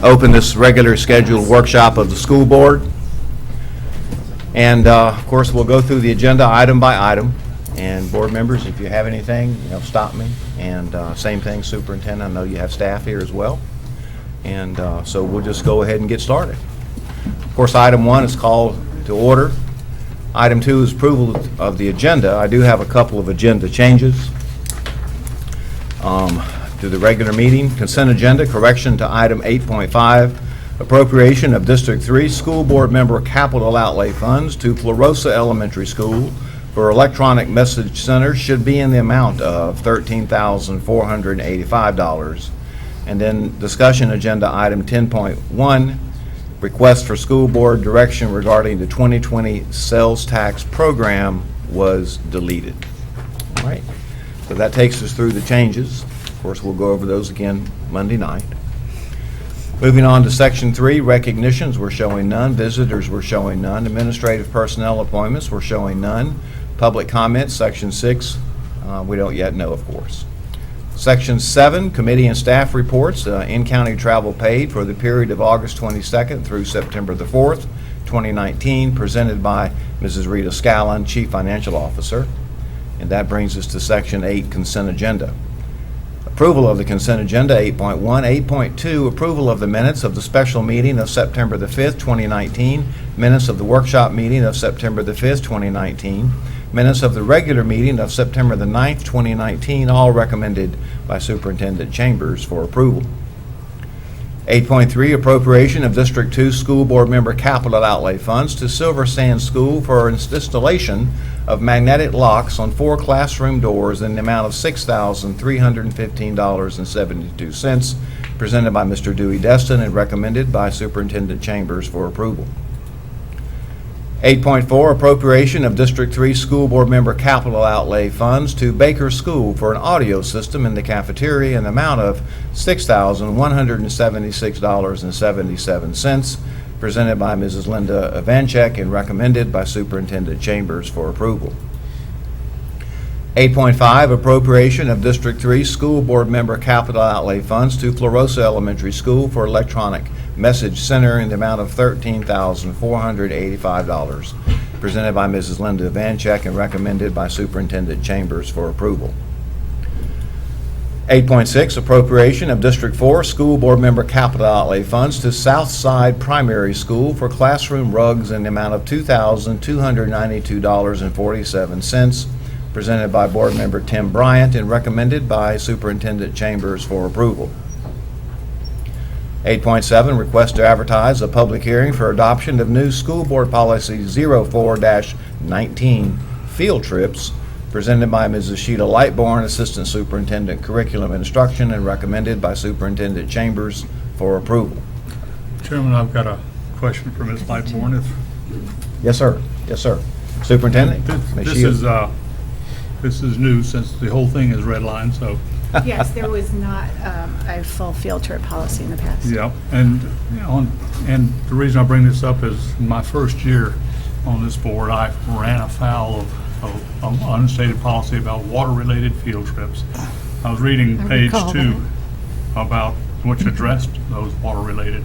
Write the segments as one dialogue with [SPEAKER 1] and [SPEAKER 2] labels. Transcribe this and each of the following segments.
[SPEAKER 1] open this regular scheduled workshop of the school board. And of course, we'll go through the agenda item by item. And board members, if you have anything, stop me. And same thing, superintendent, I know you have staff here as well. And so we'll just go ahead and get started. Of course, item 1 is called to order. Item 2 is approval of the agenda. I do have a couple of agenda changes to the regular meeting. Consent agenda, correction to item 8.5, appropriation of District 3 School Board Member Capital Outlay Funds to Clarissa Elementary School for electronic message center should be in the amount of $13,485. And then discussion agenda item 10.1, request for school board direction regarding the 2020 sales tax program was deleted. All right, so that takes us through the changes. Of course, we'll go over those again Monday night. Moving on to section 3, recognitions, we're showing none. Visitors, we're showing none. Administrative personnel appointments, we're showing none. Public comments, section 6, we don't yet know, of course. Section 7, committee and staff reports, in-county travel paid for the period of August 22nd through September the 4th, 2019, presented by Mrs. Rita Scallon, Chief Financial Officer. And that brings us to section 8, consent agenda. Approval of the consent agenda, 8.1. 8.2, approval of the minutes of the special meeting of September the 5th, 2019, minutes of the workshop meeting of September the 5th, 2019, minutes of the regular meeting of September the 9th, 2019, all recommended by Superintendent Chambers for approval. 8.3, appropriation of District 2 School Board Member Capital Outlay Funds to Silver Sand School for installation of magnetic locks on 4 classroom doors in the amount of $6,315.72, presented by Mr. Dewey Destin and recommended by Superintendent Chambers for approval. 8.4, appropriation of District 3 School Board Member Capital Outlay Funds to Baker School for an audio system in the cafeteria in the amount of $6,176.77, presented by Mrs. Linda Ivanchek and recommended by Superintendent Chambers for approval. 8.5, appropriation of District 3 School Board Member Capital Outlay Funds to Clarissa Elementary School for electronic message center in the amount of $13,485, presented by Mrs. Linda Ivanchek and recommended by Superintendent Chambers for approval. 8.6, appropriation of District 4 School Board Member Capital Outlay Funds to Southside Primary School for classroom rugs in the amount of $2,292.47, presented by Board Member Tim Bryant and recommended by Superintendent Chambers for approval. 8.7, request to advertise a public hearing for adoption of new School Board Policy 04-19 field trips, presented by Mrs. Sheila Lightborn, Assistant Superintendent Curriculum Instruction, and recommended by Superintendent Chambers for approval.
[SPEAKER 2] Chairman, I've got a question for Ms. Lightborn.
[SPEAKER 1] Yes, sir. Yes, sir. Superintendent?
[SPEAKER 2] This is new since the whole thing is red line, so.
[SPEAKER 3] Yes, there was not a full field trip policy in the past.
[SPEAKER 2] Yeah, and the reason I bring this up is in my first year on this board, I ran afoul of an unstated policy about water-related field trips. I was reading page 2 about which addressed those water-related,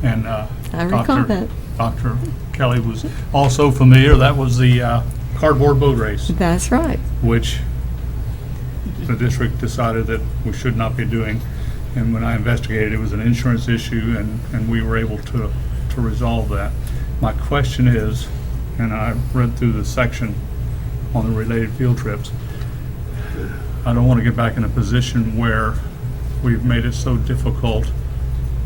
[SPEAKER 2] and Dr. Kelly was also familiar. That was the cardboard boat race.
[SPEAKER 4] That's right.
[SPEAKER 2] Which the district decided that we should not be doing. And when I investigated, it was an insurance issue, and we were able to resolve that. My question is, and I read through the section on the related field trips, I don't want to get back in a position where we've made it so difficult,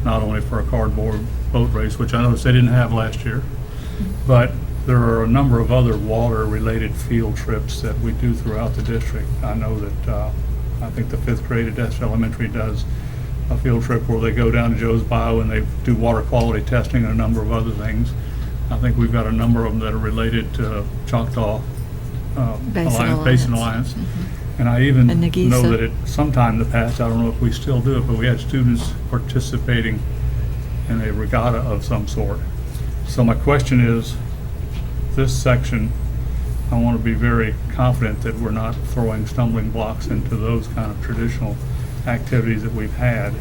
[SPEAKER 2] not only for a cardboard boat race, which I noticed they didn't have last year, but there are a number of other water-related field trips that we do throughout the district. I know that I think the 5th grade at Dest Elementary does a field trip where they go down to Joe's Bio and they do water quality testing and a number of other things. I think we've got a number of them that are related to Choctaw Basin Alliance. Mm-hmm. And I even know that at some time in the past, I don't know if we still do it, but we had students participating in a regatta of some sort. So my question is, this section, I want to be very confident that we're not throwing stumbling blocks into those kind of traditional activities that we've had.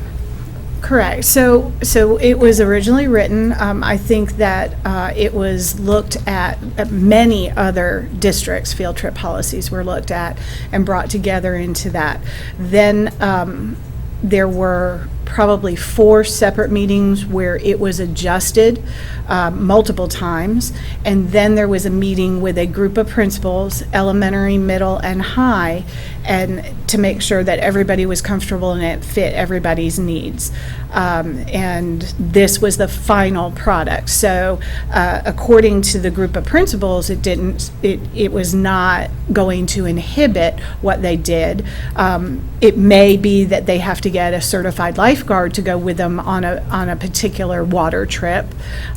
[SPEAKER 3] Correct. So it was originally written, I think that it was looked at many other districts, field trip policies were looked at and brought together into that. Then there were probably 4 separate meetings where it was adjusted multiple times. And then there was a meeting with a group of principals, elementary, middle, and high, and to make sure that everybody was comfortable and it fit everybody's needs. And this was the final product. So according to the group of principals, it was not going to inhibit what they did. It may be that they have to get a certified lifeguard to go with them on a particular water trip.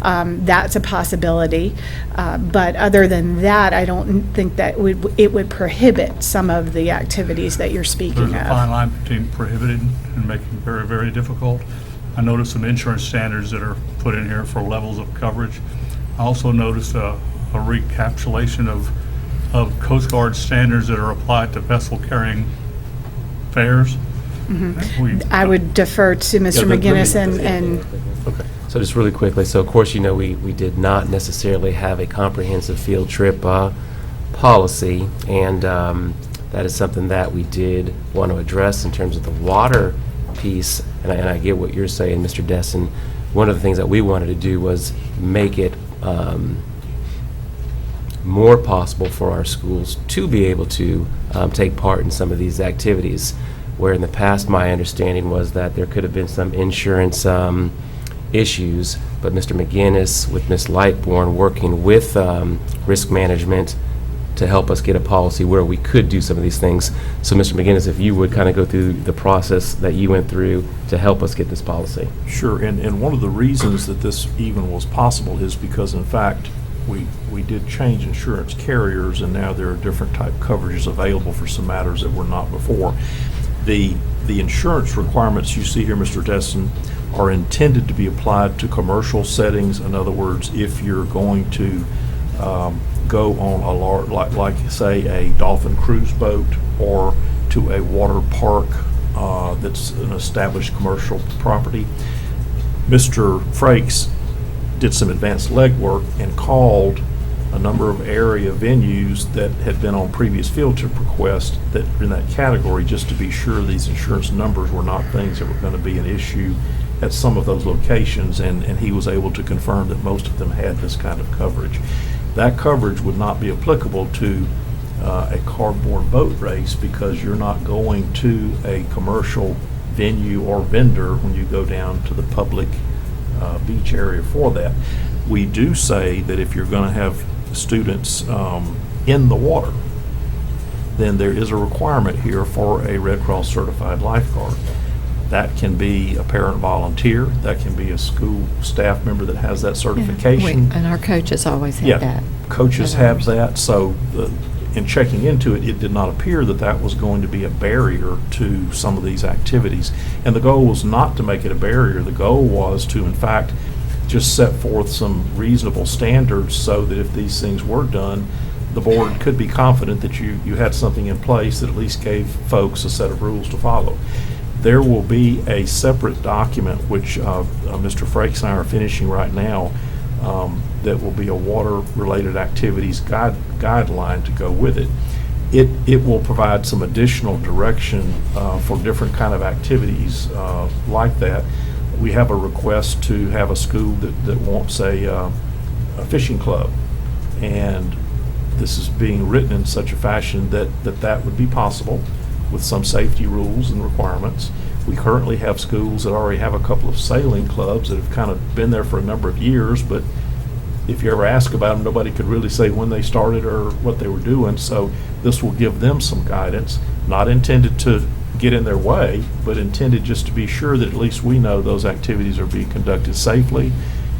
[SPEAKER 3] That's a possibility. But other than that, I don't think that it would prohibit some of the activities that you're speaking
[SPEAKER 2] There's a
[SPEAKER 3] of.
[SPEAKER 2] fine line between prohibited and making very, very difficult. I noticed some insurance standards that are put in here for levels of coverage. I also noticed a recapitulation of Coast Guard standards that are applied to vessel carrying fares.
[SPEAKER 3] I would defer to Mr. McGinnis and
[SPEAKER 4] Okay. So just really quickly, so of course, we did not necessarily have a comprehensive field trip policy, and that is something that we did want to address in terms of the water piece, and I get what you're saying, Mr. Desson. One of the things that we wanted to do was make it more possible for our schools to be able to take part in some of these activities, where in the past my understanding was that there could have been some insurance issues, but Mr. McGinnis with Ms. Lightbourne working with risk management to help us get a policy where we could do some of these things. So Mr. McGinnis, if you would kind of go through the process that you went through to help us get this policy.
[SPEAKER 5] Sure, and one of the reasons that this even was possible is because, in fact, we did change insurance carriers, and now there are different type coverages available for some matters that were not before. The insurance requirements you see here, Mr. Desson, are intended to be applied to commercial settings. In other words, if you're going to go on a large, like say a dolphin cruise boat, or to a water park that's an established commercial property. Mr. Frakes did some advanced legwork and called a number of area venues that had been on previous field trip requests that were in that category, just to be sure these insurance numbers were not things that were going to be an issue at some of those locations, and he was able to confirm that most of them had this kind of coverage. That coverage would not be applicable to a cardboard boat race, because you're not going to a commercial venue or vendor when you go down to the public beach area for that. We do say that if you're going to have students in the water, then there is a requirement here for a Red Cross certified lifeguard. That can be a parent volunteer, that can be a school staff member that has that certification.
[SPEAKER 6] And our coaches always have
[SPEAKER 5] Yeah,
[SPEAKER 6] that.
[SPEAKER 5] coaches have that, so in checking into it, it did not appear that that was going to be a barrier to some of these activities. And the goal was not to make it a barrier. The goal was to, in fact, just set forth some reasonable standards so that if these things were done, the board could be confident that you had something in place that at least gave folks a set of rules to follow. There will be a separate document, which Mr. Frakes and I are finishing right now, that will be a water-related activities guideline to go with it. It will provide some additional direction for different kind of activities like that. We have a request to have a school that wants a fishing club, and this is being written in such a fashion that would be possible with some safety rules and requirements. We currently have schools that already have a couple of sailing clubs that have kind of been there for a number of years, but if you ever ask about them, nobody could really say when they started or what they were doing. So this will give them some guidance, not intended to get in their way, but intended just to be sure that at least we know those activities are being conducted safely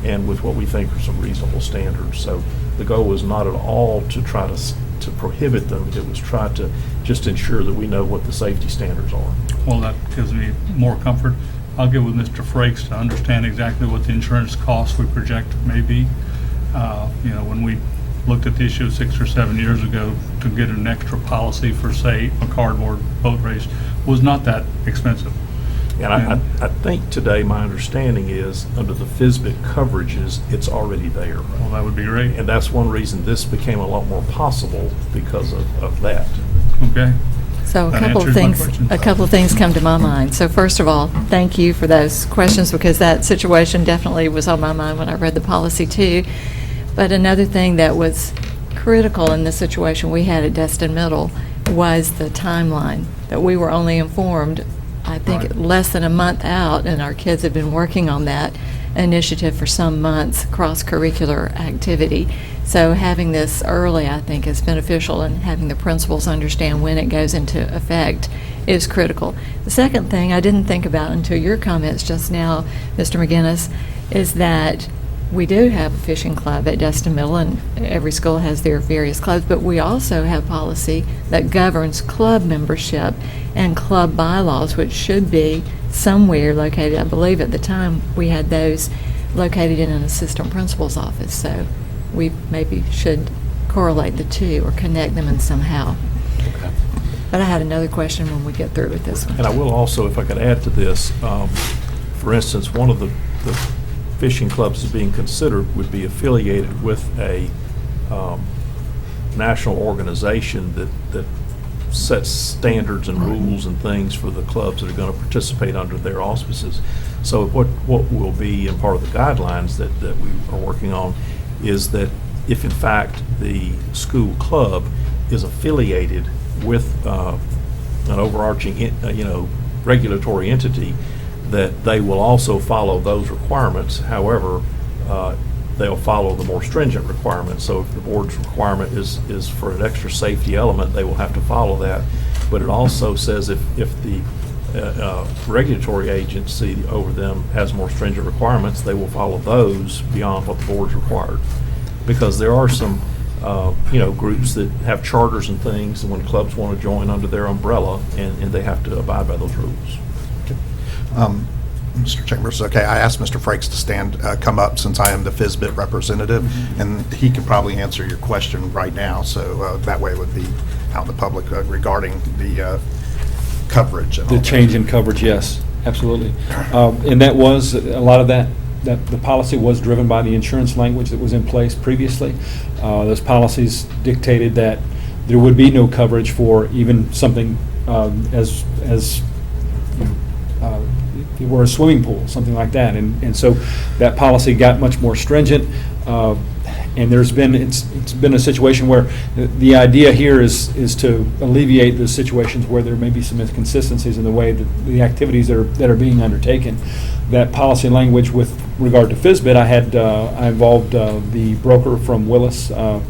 [SPEAKER 5] and with what we think are some reasonable standards. So the goal was not at all to try to prohibit them. It was try to just ensure that we know what the safety standards are.
[SPEAKER 2] Well, that gives me more comfort. I'll get with Mr. Frakes to understand exactly what the insurance costs we project may be. When we looked at the issue 6 or 7 years ago, to get an extra policy for, say, a cardboard boat race was not that expensive.
[SPEAKER 5] And I think today, my understanding is, under the FISBIT coverages, it's already there.
[SPEAKER 2] Well, that would be great.
[SPEAKER 5] And that's one reason this became a lot more possible, because of that.
[SPEAKER 2] Okay.
[SPEAKER 6] So
[SPEAKER 2] That answers my question.
[SPEAKER 6] a couple of things come to my mind. So first of all, thank you for those questions, because that situation definitely was on my mind when I read the policy too. But another thing that was critical in the situation we had at Destin Middle was the timeline, that we were only informed, I think,
[SPEAKER 2] Right.
[SPEAKER 6] less than a month out, and our kids have been working on that initiative for some months, cross-curricular activity. So having this early, I think, is beneficial, and having the principals understand when it goes into effect is critical. The second thing I didn't think about until your comments just now, Mr. McGinnis, is that we do have a fishing club at Destin Middle, and every school has their various clubs, but we also have policy that governs club membership and club bylaws, which should be somewhere located. I believe at the time we had those located in an assistant principal's office, so we maybe should correlate the two or connect them in somehow.
[SPEAKER 4] Okay.
[SPEAKER 6] But I had another question when we get through with this one.
[SPEAKER 5] And I will also, if I could add to this, for instance, one of the fishing clubs that's being considered would be affiliated with a national organization that sets standards and rules and things for the clubs that are going to participate under their auspices. So what will be, and part of the guidelines that we are working on, is that if in fact the school club is affiliated with an overarching, regulatory entity, that they will also follow those requirements. However, they'll follow the more stringent requirements. So if the board's requirement is for an extra safety element, they will have to follow that. But it also says if the regulatory agency over them has more stringent requirements, they will follow those beyond what the board's required. Because there are some groups that have charters and things, and when clubs want to join under their umbrella, and they have to abide by those rules.
[SPEAKER 7] Mr. Chambers, okay, I asked Mr. Frakes to come up, since I am the FISBIT representative, and he could probably answer your question right now, so that way it would be out in the public regarding the coverage. And all
[SPEAKER 8] The
[SPEAKER 7] that.
[SPEAKER 8] change in coverage, yes, absolutely. And that was, a lot of that the policy was driven by the insurance language that was in place previously. Those policies dictated that there would be no coverage for even something as it were a swimming pool, something like that. And so that policy got much more stringent. And it's been a situation where the idea here is to alleviate those situations where there may be some inconsistencies in the way that the activities that are being undertaken. That policy language with regard to FISBIT, I involved the broker from Willis to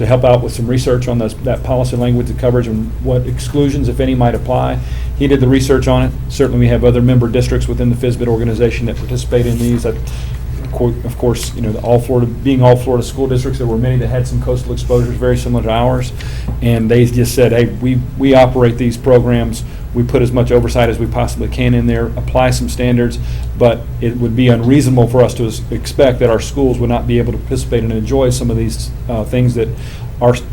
[SPEAKER 8] help out with some research on that policy language, the coverage, and what exclusions, if any, might apply. He did the research on it. Certainly, we have other member districts within the FISBIT organization that participate in these. Of course, all Florida school districts, there were many that had some coastal exposures very similar to ours, and they just said, hey, we operate these programs. We put as much oversight as we possibly can in there, apply some standards, but it would be unreasonable for us to expect that our schools would not be able to participate and enjoy some of these things that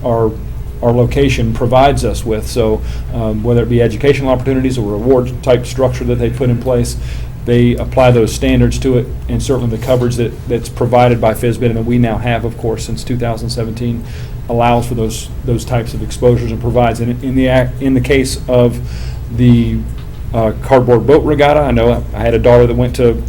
[SPEAKER 8] our location provides us with. So whether it be educational opportunities or reward type structure that they put in place, they apply those standards to it, and certainly the coverage that's provided by FISBIT and that we now have, of course, since 2017, allows for those types of exposures and provides. And in the case of the cardboard boat regatta, I know I had a daughter that went to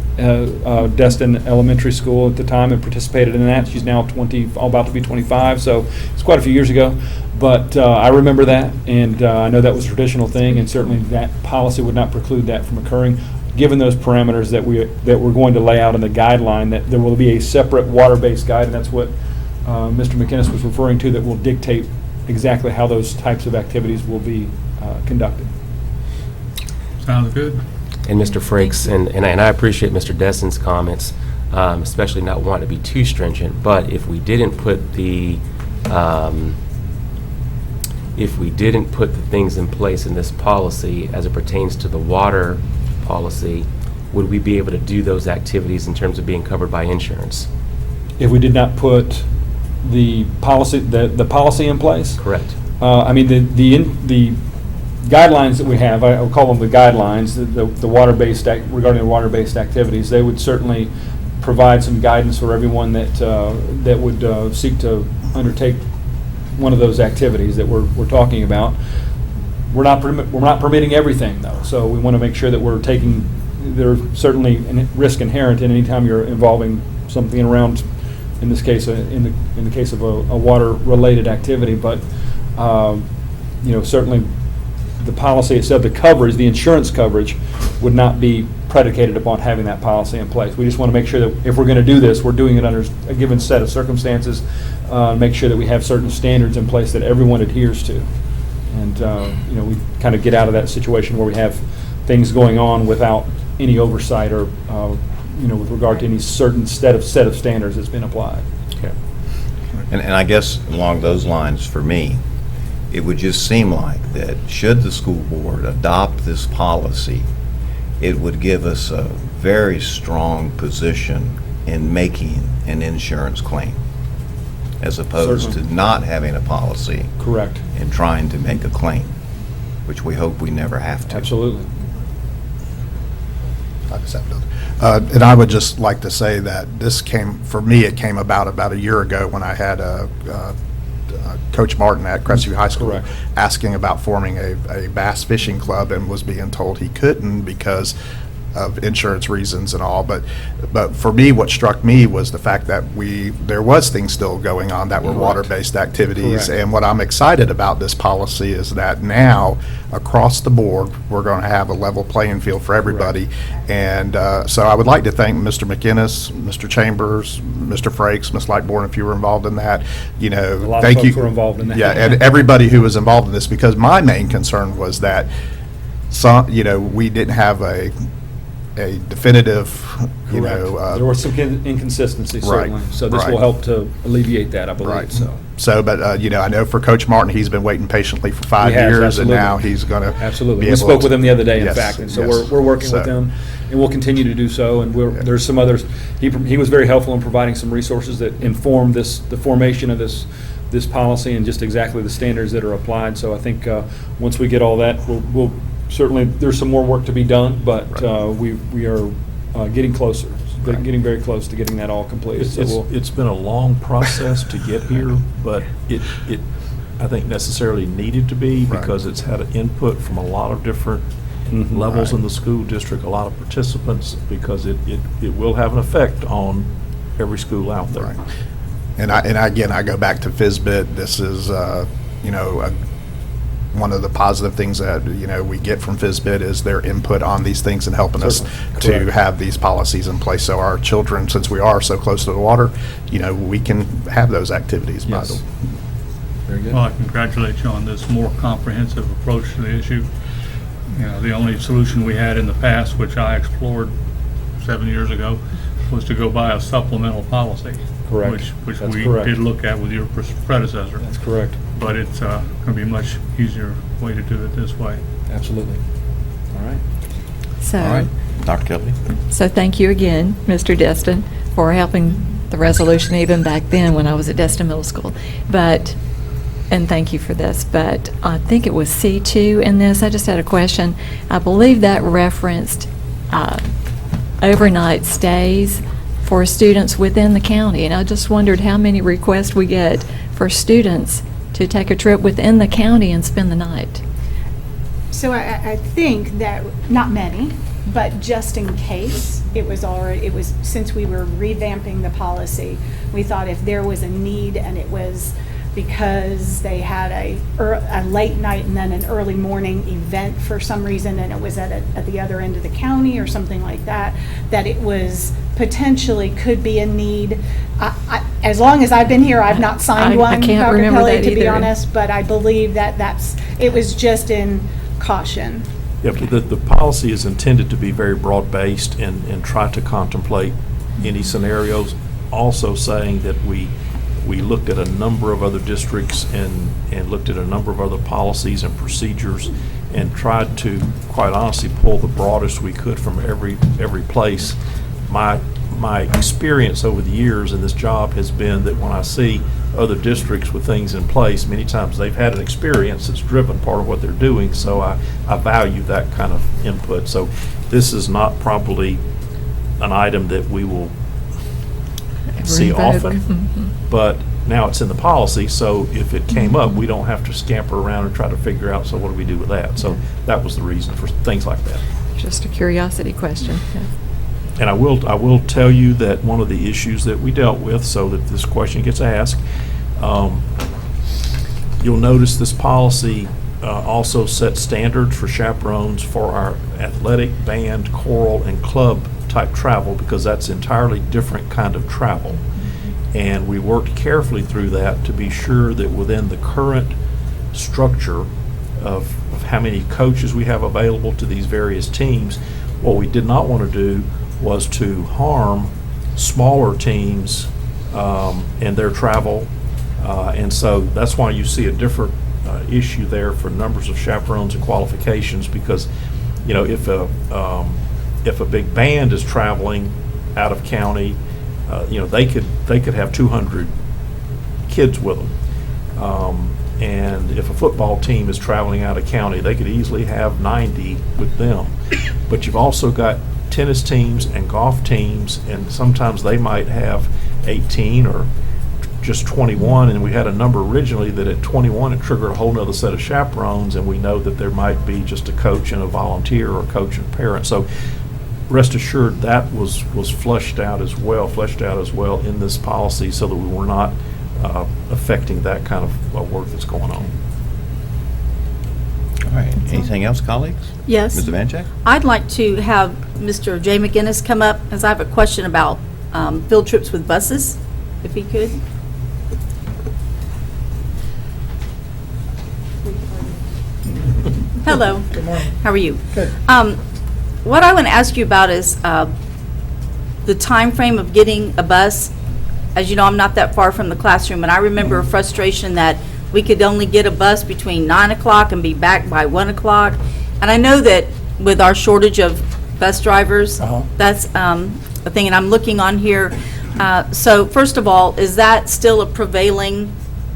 [SPEAKER 8] Destin Elementary School at the time and participated in that. She's now about to be 25, so it's quite a few years ago. But I remember that, and I know that was a traditional thing, and certainly that policy would not preclude that from occurring, given those parameters that we're going to lay out in the guideline, that there will be a separate water-based guide, and that's what Mr. McInnes was referring to, that will dictate exactly how those types of activities will be conducted.
[SPEAKER 2] Sounds good.
[SPEAKER 4] And Mr. Frakes, and I appreciate Mr. Destin's comments, especially not wanting to be too stringent, but if we didn't put the things in place in this policy as it pertains to the water policy, would we be able to do those activities in terms of being covered by insurance?
[SPEAKER 8] If we did not put the policy in place?
[SPEAKER 4] Correct.
[SPEAKER 8] I mean, the guidelines that we have, I'll call them the guidelines, the water-based, regarding the water-based activities, they would certainly provide some guidance for everyone that would seek to undertake one of those activities that we're talking about. We're not permitting everything, though, so we want to make sure that we're taking, there's certainly a risk inherent in any time you're involving something around, in this case, in the case of a water-related activity, but certainly the policy itself, the coverage, the insurance coverage would not be predicated upon having that policy in place. We just want to make sure that if we're going to do this, we're doing it under a given set of circumstances, make sure that we have certain standards in place that everyone adheres to. And, we kind of get out of that situation where we have things going on without any oversight or, with regard to any certain set of standards that's been applied.
[SPEAKER 1] Okay. And I guess along those lines, for me, it would just seem like that should the school board adopt this policy, it would give us a very strong position in making an insurance claim, as opposed
[SPEAKER 8] Certainly.
[SPEAKER 1] to not having a policy
[SPEAKER 8] Correct.
[SPEAKER 1] and trying to make a claim, which we hope we never have to.
[SPEAKER 8] Absolutely.
[SPEAKER 7] And I would just like to say that this came, for me, it came about a year ago when I had Coach Martin at Crestview High School
[SPEAKER 8] Correct.
[SPEAKER 7] asking about forming a bass fishing club and was being told he couldn't because of insurance reasons and all. But for me, what struck me was the fact that there was things still going on that were
[SPEAKER 8] Correct.
[SPEAKER 7] water-based activities.
[SPEAKER 8] Correct.
[SPEAKER 7] And what I'm excited about this policy is that now, across the board, we're going to have a level playing field for everybody. And so I would like to thank Mr. McInnes, Mr. Chambers, Mr. Frakes, Ms. Lightbourne, if you were involved in that. A
[SPEAKER 8] lot of
[SPEAKER 7] thank you.
[SPEAKER 8] folks were involved in that.
[SPEAKER 7] Yeah, and everybody who was involved in this, because my main concern was that we didn't have a definitive,
[SPEAKER 8] Correct. There were some inconsistencies,
[SPEAKER 7] Right,
[SPEAKER 8] certainly. So this
[SPEAKER 7] right.
[SPEAKER 8] will help to alleviate that, I believe,
[SPEAKER 7] Right.
[SPEAKER 8] so.
[SPEAKER 7] So, but, I know for Coach Martin, he's been waiting patiently for 5
[SPEAKER 8] He has,
[SPEAKER 7] years,
[SPEAKER 8] absolutely.
[SPEAKER 7] and now he's going to
[SPEAKER 8] Absolutely. We spoke with him the other day, in
[SPEAKER 7] Yes,
[SPEAKER 8] fact, and so
[SPEAKER 7] yes.
[SPEAKER 8] we're working with
[SPEAKER 7] So-
[SPEAKER 8] him, and we'll continue to do so, and there's some others. He was very helpful in providing some resources that inform the formation of this policy and just exactly the standards that are applied. So I think once we get all that, we'll certainly, there's some more work to be done, but we are getting closer,
[SPEAKER 7] Right.
[SPEAKER 8] getting very close to getting that all completed. So we'll-
[SPEAKER 5] It's been a long process to get here, but it I think necessarily needed to be
[SPEAKER 7] Right.
[SPEAKER 5] because it's had an input from a lot of different
[SPEAKER 8] Mhm.
[SPEAKER 5] levels in
[SPEAKER 7] Right.
[SPEAKER 5] the school district, a lot of participants, because it will have an effect on every school out there.
[SPEAKER 7] Right. And again, I go back to FISBIT. This is, one of the positive things that, we get from FISBIT is their input on these things and helping us
[SPEAKER 8] Certainly.
[SPEAKER 7] to
[SPEAKER 8] Correct.
[SPEAKER 7] have these policies in place. So our children, since we are so close to the water, we can have those activities. by
[SPEAKER 8] Yes.
[SPEAKER 7] the-
[SPEAKER 8] Very good.
[SPEAKER 2] Well, I congratulate you on this more comprehensive approach to the issue. The only solution we had in the past, which I explored 7 years ago, was to go by a supplemental policy.
[SPEAKER 8] Correct.
[SPEAKER 2] Which
[SPEAKER 8] That's
[SPEAKER 2] we
[SPEAKER 8] correct.
[SPEAKER 2] did look at with your predecessor.
[SPEAKER 8] That's correct.
[SPEAKER 2] But it's going to be a much easier way to do it this way.
[SPEAKER 8] Absolutely. All right.
[SPEAKER 6] So,
[SPEAKER 1] All right, Dr. Kelly?
[SPEAKER 6] so thank you again, Mr. Destin, for helping the resolution even back then when I was at Destin Middle School. And thank you for this, but I think it was C2 in this. I just had a question. I believe that referenced overnight stays for students within the county, and I just wondered how many requests we get for students to take a trip within the county and spend the night.
[SPEAKER 3] So I think that, not many, but just in case, it was, since we were revamping the policy, we thought if there was a need and it was because they had a late night and then an early morning event for some reason, and it was at the other end of the county or something like that, that it was potentially could be a need. As long as I've been here, I've not signed
[SPEAKER 6] I
[SPEAKER 3] one,
[SPEAKER 6] can't
[SPEAKER 3] Dr.
[SPEAKER 6] remember
[SPEAKER 3] Kelly,
[SPEAKER 6] that
[SPEAKER 3] to be
[SPEAKER 6] either.
[SPEAKER 3] honest, but I believe it was just in caution.
[SPEAKER 5] Yeah, but the policy is intended to be very broad-based and try to contemplate any scenarios, also saying that we looked at a number of other districts and looked at a number of other policies and procedures and tried to, quite honestly, pull the broadest we could from every place. My experience over the years in this job has been that when I see other districts with things in place. Many times they've had an experience that's driven part of what they're doing, so I value that kind of input. So this is not probably an item that we will see
[SPEAKER 6] Revoke.
[SPEAKER 5] often, but now it's in the policy, so if it came up, we don't have to scamper around and try to figure out, so what do we do with that? So that was the reason for things like that.
[SPEAKER 6] Just a curiosity question. Yeah.
[SPEAKER 5] And I will tell you that one of the issues that we dealt with, so that this question gets asked, you'll notice this policy also sets standards for chaperones for our athletic, band, choral, and club type travel, because that's entirely different kind of travel. And we worked carefully through that to be sure that within the current structure of how many coaches we have available to these various teams, what we did not want to do was to harm smaller teams and their travel. And so that's why you see a different issue there for numbers of chaperones and qualifications, because, you know, if a big band is traveling out of county, you know, they could have 200 kids with them. And if a football team is traveling out of county, they could easily have 90 with them. But you've also got tennis teams and golf teams, and sometimes they might have 18 or just 21, and we had a number originally that at 21 it triggered a whole nother set of chaperones, and we know that there might be just a coach and a volunteer, or a coach and parent. So rest assured that was fleshed out as well in this policy, so that we were not affecting that kind of work that's going on.
[SPEAKER 1] All right, anything else, colleagues?
[SPEAKER 9] Yes.
[SPEAKER 1] Mr. Vanchek?
[SPEAKER 9] I'd like to have Mr. Jay McGinnis come up, as I have a question about field trips with buses, if he could. Hello. Good morning. How are you? Good. What I want to ask you about is the time frame of getting a bus. As you know, I'm not that far from the classroom, and I remember a frustration that we could only get a bus between 9 o'clock and be back by 1 o'clock. And I know that with our shortage of bus drivers, that's a thing, and I'm looking on here. So first of all, is that still a prevailing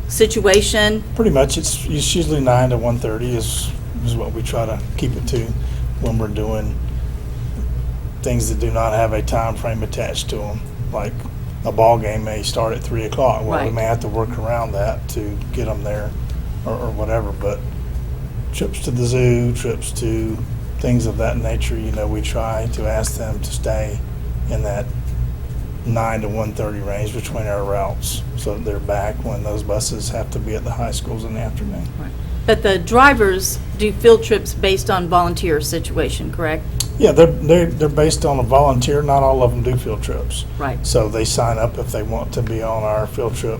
[SPEAKER 9] situation?
[SPEAKER 10] Pretty much, it's usually 9 to 1:30 is what we try to keep it to when we're doing things that do not have a time frame attached to them. Like a ball game may start at 3 o'clock. Well, we
[SPEAKER 9] Right.
[SPEAKER 10] may have to work around that to get them there or whatever. But trips to the zoo, trips to things of that nature, you know, we try to ask them to stay in that 9 to 1:30 range between our routes, so that they're back when those buses have to be at the high schools in the afternoon.
[SPEAKER 9] But the drivers do field trips based on volunteer situation, correct?
[SPEAKER 10] Yeah, they're based on a volunteer. Not all of them do field trips.
[SPEAKER 9] Right.
[SPEAKER 10] So they sign up if they want to be on our field trip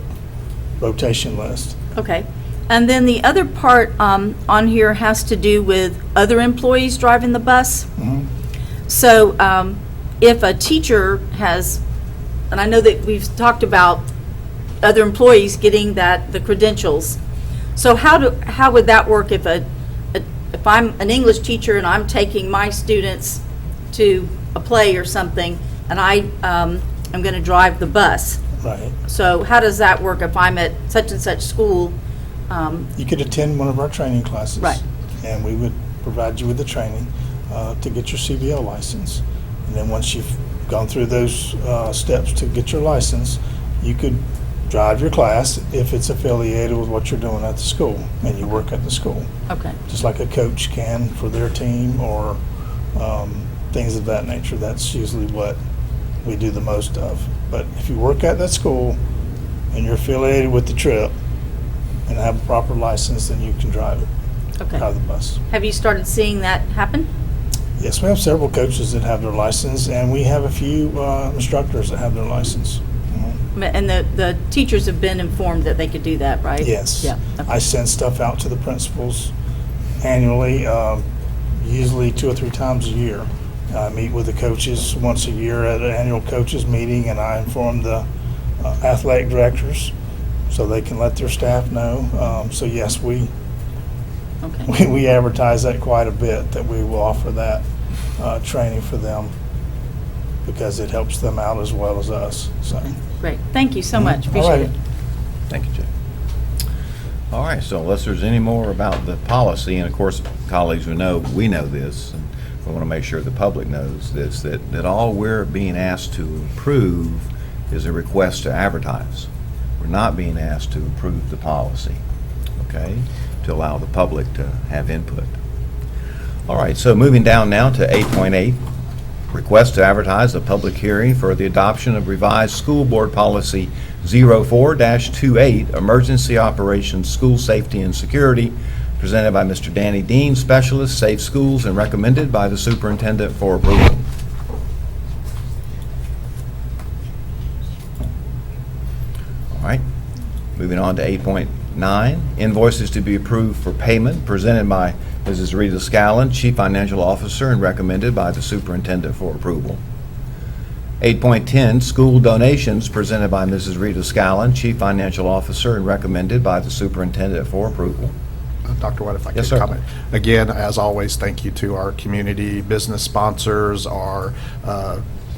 [SPEAKER 10] rotation list.
[SPEAKER 9] Okay. And then the other part on here has to do with other employees driving the bus.
[SPEAKER 10] Mhm.
[SPEAKER 9] So if a teacher has, and I know that we've talked about other employees getting the credentials. So how would that work if if I'm an English teacher and I'm taking my students to a play or something, and I'm going to drive the bus?
[SPEAKER 10] Right.
[SPEAKER 9] So how does that work if I'm at such and such school?
[SPEAKER 10] You could attend one of our training classes.
[SPEAKER 9] Right.
[SPEAKER 10] And we would provide you with the training to get your CBL license. And then once you've gone through those steps to get your license, you could drive your class if it's affiliated with what you're doing at the school and you work at the school.
[SPEAKER 9] Okay.
[SPEAKER 10] Just like a coach can for their team or things of that nature. That's usually what we do the most of. But if you work at that school and you're affiliated with the trip and have a proper license, then you can drive it,
[SPEAKER 9] Okay.
[SPEAKER 10] drive the bus.
[SPEAKER 9] Have you started seeing that happen?
[SPEAKER 10] Yes, we have several coaches that have their license, and we have a few instructors that have their license.
[SPEAKER 9] And the teachers have been informed that they could do that, right?
[SPEAKER 10] Yes.
[SPEAKER 9] Yeah. Okay.
[SPEAKER 10] I send stuff out to the principals annually, usually 2 or 3 times a year. I meet with the coaches once a year at an annual coaches meeting, and I inform the athletic directors so they can let their staff know. So yes, we advertise that quite a bit, that we will offer that training for them because it helps them out as well as us. So.
[SPEAKER 9] Great. Thank you so much.
[SPEAKER 10] All
[SPEAKER 9] Appreciate
[SPEAKER 10] right.
[SPEAKER 9] it.
[SPEAKER 1] Thank you, Jay. All right, so unless there's any more about the policy, and of course, colleagues, we know this, and we want to make sure the public knows this, that all we're being asked to approve is a request to advertise. We're not being asked to approve the policy, okay, to allow the public to have input. All right, so moving down now to 8.8, request to advertise a public hearing for the adoption of revised school board policy 04-28, emergency operations, school safety and security, presented by Mr. Danny Dean, specialist, safe schools, and recommended by the superintendent for approval. All right, moving on to 8.9, invoices to be approved for payment, presented by Mrs. Rita Scallon, Chief Financial Officer, and recommended by the superintendent for approval. 8.10, school donations, presented by Mrs. Rita Scallon, Chief Financial Officer, and recommended by the superintendent for approval.
[SPEAKER 7] Dr. White, if I
[SPEAKER 1] Yes,
[SPEAKER 7] could
[SPEAKER 1] sir.
[SPEAKER 7] comment. Again, as always, thank you to our community business sponsors, our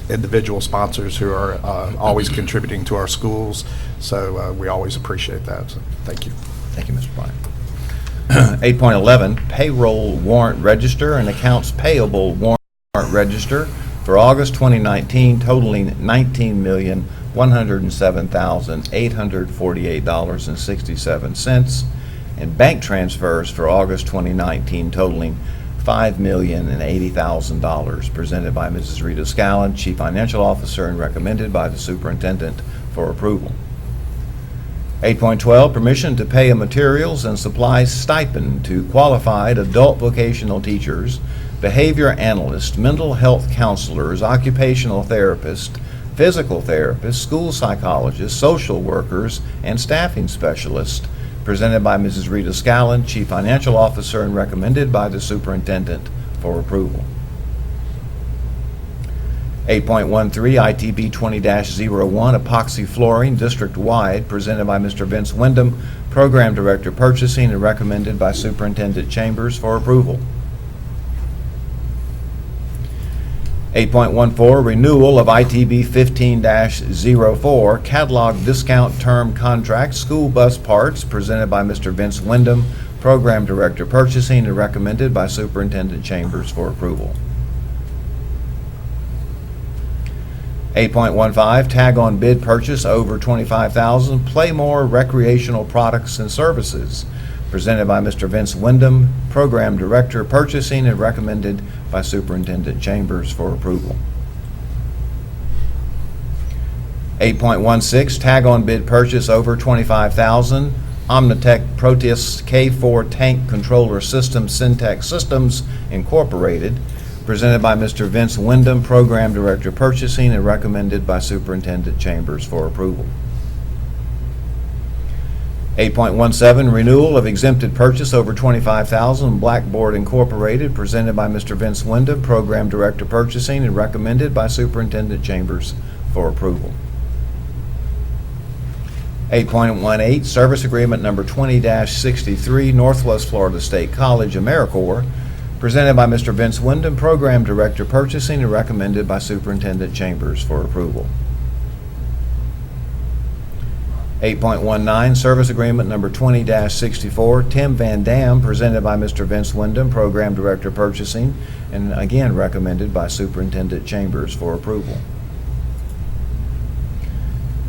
[SPEAKER 7] individual sponsors who are always contributing to our schools. So we always appreciate that. So thank you.
[SPEAKER 1] Thank you, Mr. Bryant. 8.11, payroll warrant register and accounts payable warrant register for August 2019 totaling $19,107,848.67, and bank transfers for August 2019 totaling $5,080,000, presented by Mrs. Rita Scallon, Chief Financial Officer, and recommended by the superintendent for approval. 8.12, permission to pay a materials and supplies stipend to qualified adult vocational teachers, behavior analysts, mental health counselors, occupational therapists, physical therapists, school psychologists, social workers, and staffing specialists, presented by Mrs. Rita Scallon, Chief Financial Officer, and recommended by the superintendent for approval. 8.13, ITB 20-01, epoxy flooring, district-wide, presented by Mr. Vince Wyndham, Program Director Purchasing, and recommended by Superintendent Chambers for approval. 8.14, renewal of ITB 15-04, catalog discount term contract, school bus parts, presented by Mr. Vince Wyndham, Program Director Purchasing, and recommended by Superintendent Chambers for approval. 8.15, tag on bid purchase over $25,000, Playmore Recreational Products and Services, presented by Mr. Vince Wyndham, Program Director Purchasing, and recommended by Superintendent Chambers for approval. 8.16, tag on bid purchase over $25,000, Omnitech Proteus K4 Tank Controller System Syntec Systems Incorporated, presented by Mr. Vince Wyndham, Program Director Purchasing, and recommended by Superintendent Chambers for approval. 8.17, renewal of exempted purchase over $25,000, Blackboard Incorporated, presented by Mr. Vince Wyndham, Program Director Purchasing, and recommended by Superintendent Chambers for approval. 8.18, service agreement number 20-63, Northwest Florida State College AmeriCorps, presented by Mr. Vince Wyndham, Program Director Purchasing, and recommended by Superintendent Chambers for approval. 8.19, service agreement number 20-64, Tim Van Dam, presented by Mr. Vince Wyndham, Program Director Purchasing, and again recommended by Superintendent Chambers for approval.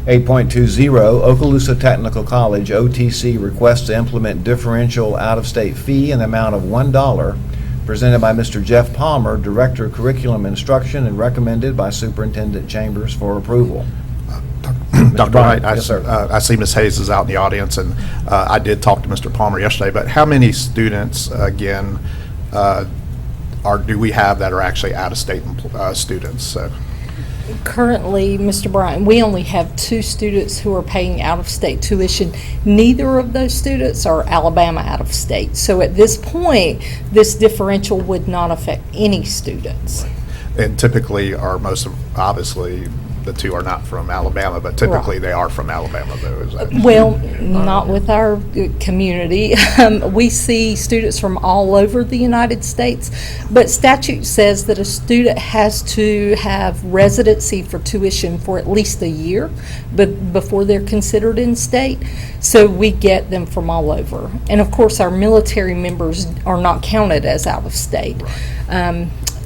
[SPEAKER 1] 8.20, Okaloosa Technical College, OTC, requests to implement differential out-of-state fee in the amount of $1, presented by Mr. Jeff Palmer, Director of Curriculum Instruction, and recommended by Superintendent Chambers for approval.
[SPEAKER 7] Dr. Wright,
[SPEAKER 1] Yes, sir.
[SPEAKER 7] I see Ms. Hayes is out in the audience, and I did talk to Mr. Palmer yesterday, but how many students, again, do we have that are actually out-of-state students? So,
[SPEAKER 11] Currently, Mr. Bryant, we only have 2 students who are paying out-of-state tuition. Neither of those students are Alabama out-of-state. So at this point, this differential would not affect any students.
[SPEAKER 7] and typically, obviously, the two are not from Alabama, but typically they are from Alabama, though, is that?
[SPEAKER 11] Well, not with our community. We see students from all over the United States, but statute says that a student has to have residency for tuition for at least a year before they're considered in-state. So we get them from all over. And of course, our military members are not counted as out-of-state.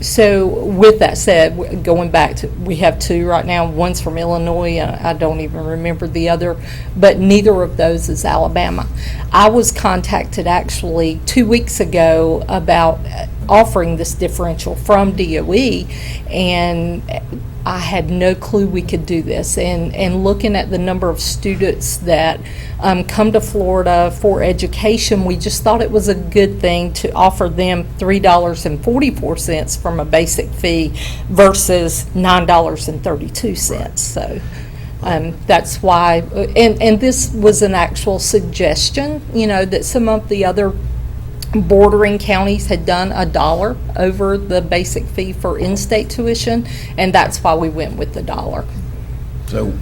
[SPEAKER 11] So with that said, going back to, we have two right now. One's from Illinois, I don't even remember the other, but neither of those is Alabama. I was contacted actually 2 weeks ago about offering this differential from DOE, and I had no clue we could do this. And looking at the number of students that come to Florida for education, we just thought it was a good thing to offer them $3.44 from a basic fee versus $9.32. So that's why, and this was an actual suggestion, that some of the other bordering counties had done $1 over the basic fee for in-state tuition, and that's why we went with the $1.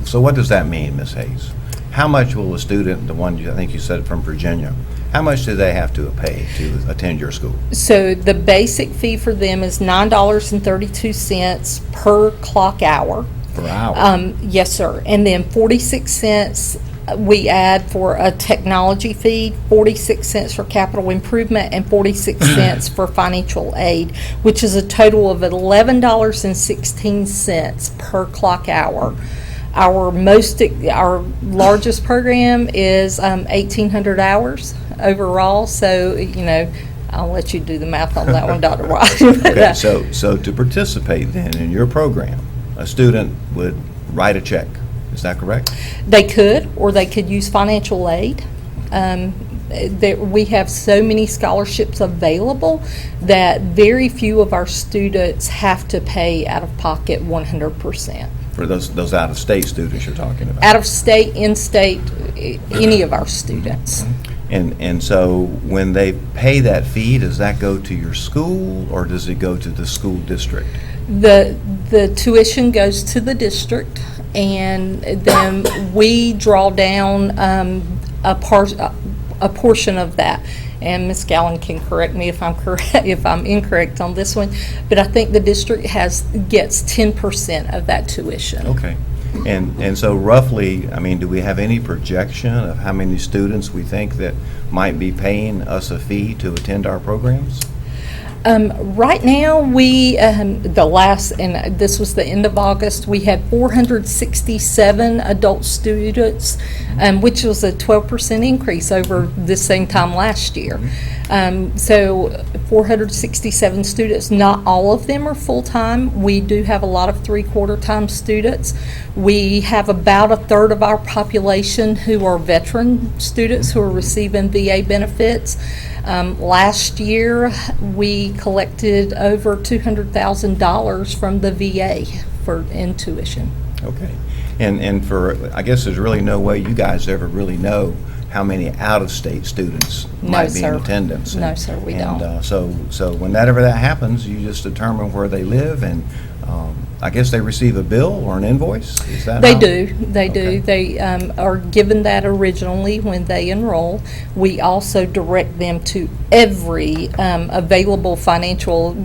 [SPEAKER 1] So what does that mean, Ms. Hayes? How much will a student, the one I think you said from Virginia, how much do they have to pay to attend your school?
[SPEAKER 11] So the basic fee for them is $9.32 per clock hour.
[SPEAKER 1] Per hour?
[SPEAKER 11] Yes, sir. And then 46 cents we add for a technology fee, 46 cents for capital improvement, and 46 cents for financial aid, which is a total of $11.16 per clock hour. Our largest program is 1,800 hours overall. So, I'll let you do the math on that one, Dr. White.
[SPEAKER 1] Okay, so to participate then in your program, a student would write a check. Is that correct?
[SPEAKER 11] They could, or they could use financial aid. We have so many scholarships available that very few of our students have to pay out of pocket 100%.
[SPEAKER 1] For those out-of-state students you're talking about?
[SPEAKER 11] Out of state, in-state, any of our students.
[SPEAKER 1] And so when they pay that fee, does that go to your school or does it go to the school district?
[SPEAKER 11] The tuition goes to the district, and then we draw down a portion of that. And Ms. Gallen can correct me if I'm incorrect on this one, but I think the district gets 10% of that tuition.
[SPEAKER 1] Okay. And so roughly, do we have any projection of how many students we think that might be paying us a fee to attend our programs?
[SPEAKER 11] Right now, and this was the end of August, we had 467 adult students, which was a 12% increase over the same time last year. So 467 students, not all of them are full-time. We do have a lot of three-quarter-time students. We have about a third of our population who are veteran students who are receiving VA benefits. Last year, we collected over $200,000 from the VA in tuition.
[SPEAKER 1] Okay. And I guess there's really no way you guys ever really know how many out-of-state students might be in attendance.
[SPEAKER 11] No, sir, we don't.
[SPEAKER 1] So whenever that happens, you just determine where they live, and I guess they receive a bill or an invoice? Is that
[SPEAKER 11] They
[SPEAKER 1] how?
[SPEAKER 11] do. They are given that originally when they enroll. We also direct them to every available financial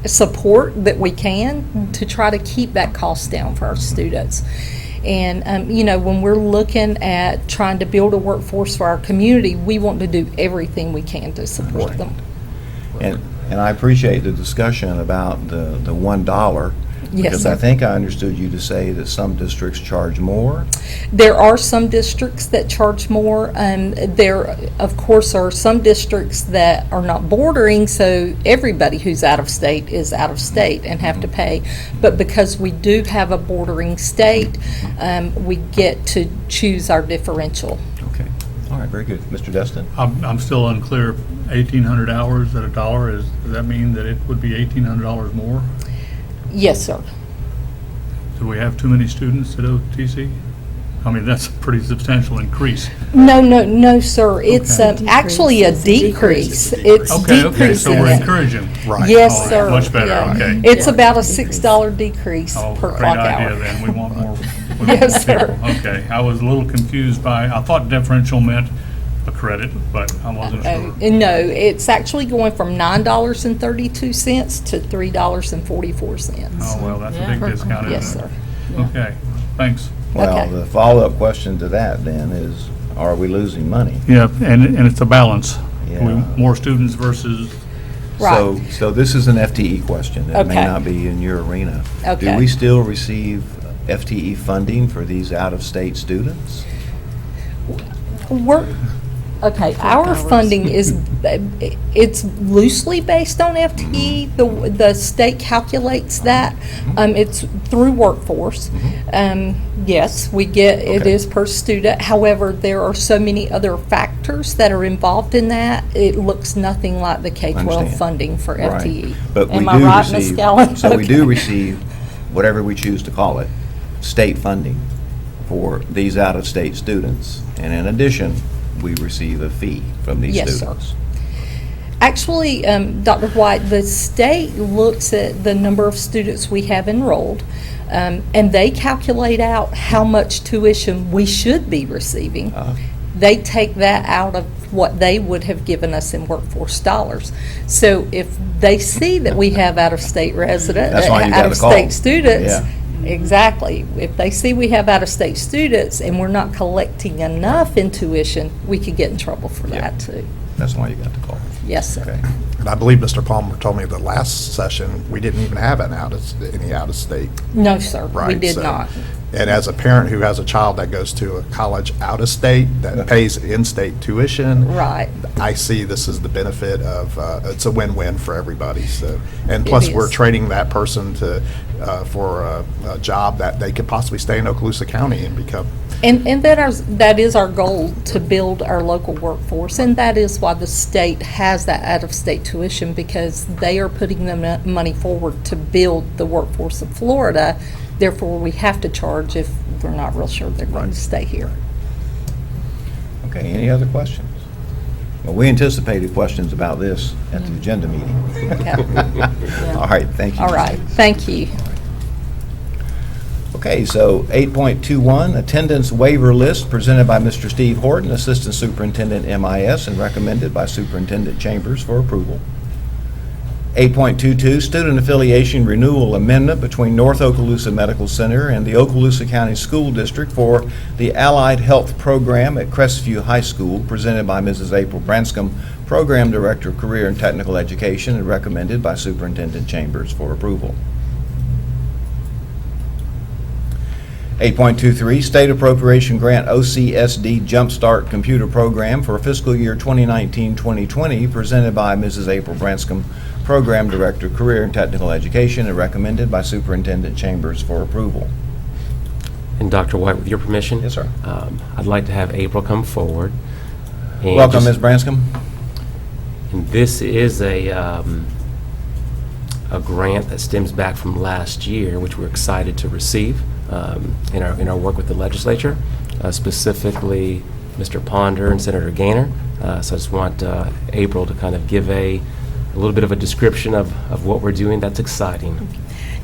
[SPEAKER 11] support that we can to try to keep that cost down for our students. And, when we're looking at trying to build a workforce for our community, we want to do everything we can to support them.
[SPEAKER 1] And I appreciate the discussion about the $1.
[SPEAKER 11] Yes,
[SPEAKER 1] Because
[SPEAKER 11] sir.
[SPEAKER 1] I think I understood you to say that some districts charge more.
[SPEAKER 11] There are some districts that charge more. There, of course, are some districts that are not bordering, so everybody who's out of state is out of state and have to pay. But because we do have a bordering state, we get to choose our differential.
[SPEAKER 1] Okay. All right, very good. Mr. Destin?
[SPEAKER 2] I'm still unclear, 1,800 hours at $1, does that mean that it would be $1,800 more?
[SPEAKER 11] Yes, sir.
[SPEAKER 2] Do we have too many students at OTC? I mean, that's a pretty substantial increase.
[SPEAKER 11] No, sir. It's
[SPEAKER 2] Okay.
[SPEAKER 11] actually a decrease. It's
[SPEAKER 2] Okay, so we're
[SPEAKER 11] decreasing it.
[SPEAKER 2] encouraging.
[SPEAKER 7] Right.
[SPEAKER 11] Yes,
[SPEAKER 2] Oh,
[SPEAKER 11] sir.
[SPEAKER 2] much better,
[SPEAKER 11] Yeah.
[SPEAKER 2] okay.
[SPEAKER 11] It's about a $6 decrease
[SPEAKER 2] Oh,
[SPEAKER 11] per
[SPEAKER 2] great
[SPEAKER 11] clock
[SPEAKER 2] idea
[SPEAKER 11] hour.
[SPEAKER 2] then, we want more. we want
[SPEAKER 11] Yes,
[SPEAKER 2] more
[SPEAKER 11] sir.
[SPEAKER 2] people. Okay, I was a little confused I thought differential meant a credit, but I wasn't sure.
[SPEAKER 11] No, it's actually going from $9.32 to $3.44.
[SPEAKER 2] Oh, well, that's a big discount, isn't it?
[SPEAKER 11] Yes, sir.
[SPEAKER 2] Okay, thanks.
[SPEAKER 1] Well,
[SPEAKER 11] Okay.
[SPEAKER 1] the follow-up question to that then is, are we losing money?
[SPEAKER 2] Yeah, and it's a balance.
[SPEAKER 1] Yeah.
[SPEAKER 2] More students versus,
[SPEAKER 1] So this is an FTE question. It may
[SPEAKER 11] Okay.
[SPEAKER 1] not be in your arena. Do
[SPEAKER 11] Okay.
[SPEAKER 1] we still receive FTE funding for these out-of-state students?
[SPEAKER 11] Okay, our funding is, it's loosely based on FTE. The state calculates that. It's through workforce. Yes, we get, it
[SPEAKER 1] Okay.
[SPEAKER 11] is per student. However, there are so many other factors that are involved in that. It looks nothing like the K-12
[SPEAKER 1] Understand.
[SPEAKER 11] funding for
[SPEAKER 1] Right.
[SPEAKER 11] FTE.
[SPEAKER 1] But we
[SPEAKER 11] Am I
[SPEAKER 1] do
[SPEAKER 11] right, Ms.
[SPEAKER 1] receive-
[SPEAKER 11] Scallon?
[SPEAKER 1] So we do
[SPEAKER 11] Okay.
[SPEAKER 1] receive, whatever we choose to call it, state funding for these out-of-state students. And in addition, we receive a fee from these
[SPEAKER 11] Yes, sir.
[SPEAKER 1] students.
[SPEAKER 11] Actually, Dr. White, the state looks at the number of students we have enrolled, and they calculate out how much tuition we should be receiving. They take that out of what they would have given us in workforce dollars. So if they see that we have out-of-state resident,
[SPEAKER 1] That's why you got a call.
[SPEAKER 11] out-of-state students,
[SPEAKER 1] Yeah.
[SPEAKER 11] exactly. If they see we have out-of-state students and we're not collecting enough in tuition, we could get in trouble for
[SPEAKER 1] Yeah.
[SPEAKER 11] that too.
[SPEAKER 1] That's why you got the call.
[SPEAKER 11] Yes, sir.
[SPEAKER 1] Okay.
[SPEAKER 7] And I believe Mr. Palmer told me the last session, we didn't even have any out-of-state.
[SPEAKER 11] No, sir, we
[SPEAKER 7] Right,
[SPEAKER 11] did
[SPEAKER 7] so-
[SPEAKER 11] not.
[SPEAKER 7] And as a parent who has a child that goes to a college out-of-state, that pays in-state tuition.
[SPEAKER 11] Right.
[SPEAKER 7] I see this as the benefit of, it's a win-win for everybody, so. And
[SPEAKER 11] It
[SPEAKER 7] plus, we're
[SPEAKER 11] is.
[SPEAKER 7] training that person for a job that they could possibly stay in Okaloosa County and become.
[SPEAKER 11] And that is our goal, to build our local workforce, and that is why the state has that out-of-state tuition, because they are putting the money forward to build the workforce of Florida. Therefore, we have to charge if we're not real sure they're going to stay here.
[SPEAKER 1] Okay, any other questions? Well, we anticipated questions about this at the agenda meeting. All right, thank you.
[SPEAKER 11] All right, thank you.
[SPEAKER 1] Okay, so 8.21, attendance waiver list presented by Mr. Steve Horton, Assistant Superintendent MIS, and recommended by Superintendent Chambers for approval. 8.22, student affiliation renewal amendment between North Okaloosa Medical Center and the Okaloosa County School District for the Allied Health Program at Crestview High School, presented by Mrs. April Branscombe, Program Director of Career and Technical Education, and recommended by Superintendent Chambers for approval. 8.23, State Appropriation Grant OCSD Jumpstart Computer Program for fiscal year 2019-2020, presented by Mrs. April Branscombe, Program Director, Career and Technical Education, and recommended by Superintendent Chambers for approval.
[SPEAKER 4] And Dr. White, with your permission?
[SPEAKER 1] Yes, sir.
[SPEAKER 4] I'd like to have April come forward. and
[SPEAKER 1] Welcome,
[SPEAKER 4] just-
[SPEAKER 1] Ms. Branscombe.
[SPEAKER 4] And this is a grant that stems back from last year, which we're excited to receive in our work with the legislature, specifically Mr. Ponder and Senator Gaynor. So I just want April to kind of give a little bit of a description of what we're doing. That's exciting.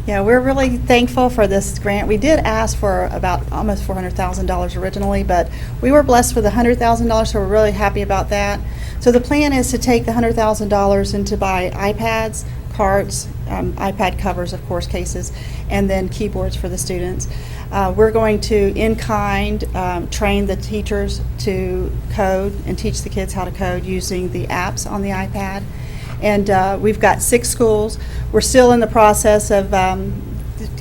[SPEAKER 12] Yeah, we're really thankful for this grant. We did ask for about almost $400,000 originally, but we were blessed with $100,000, so we're really happy about that. So the plan is to take the $100,000 and to buy iPads, cards, iPad covers, of course, cases, and then keyboards for the students. We're going to, in kind, train the teachers to code and teach the kids how to code using the apps on the iPad. And we've got 6 schools. We're still in the process of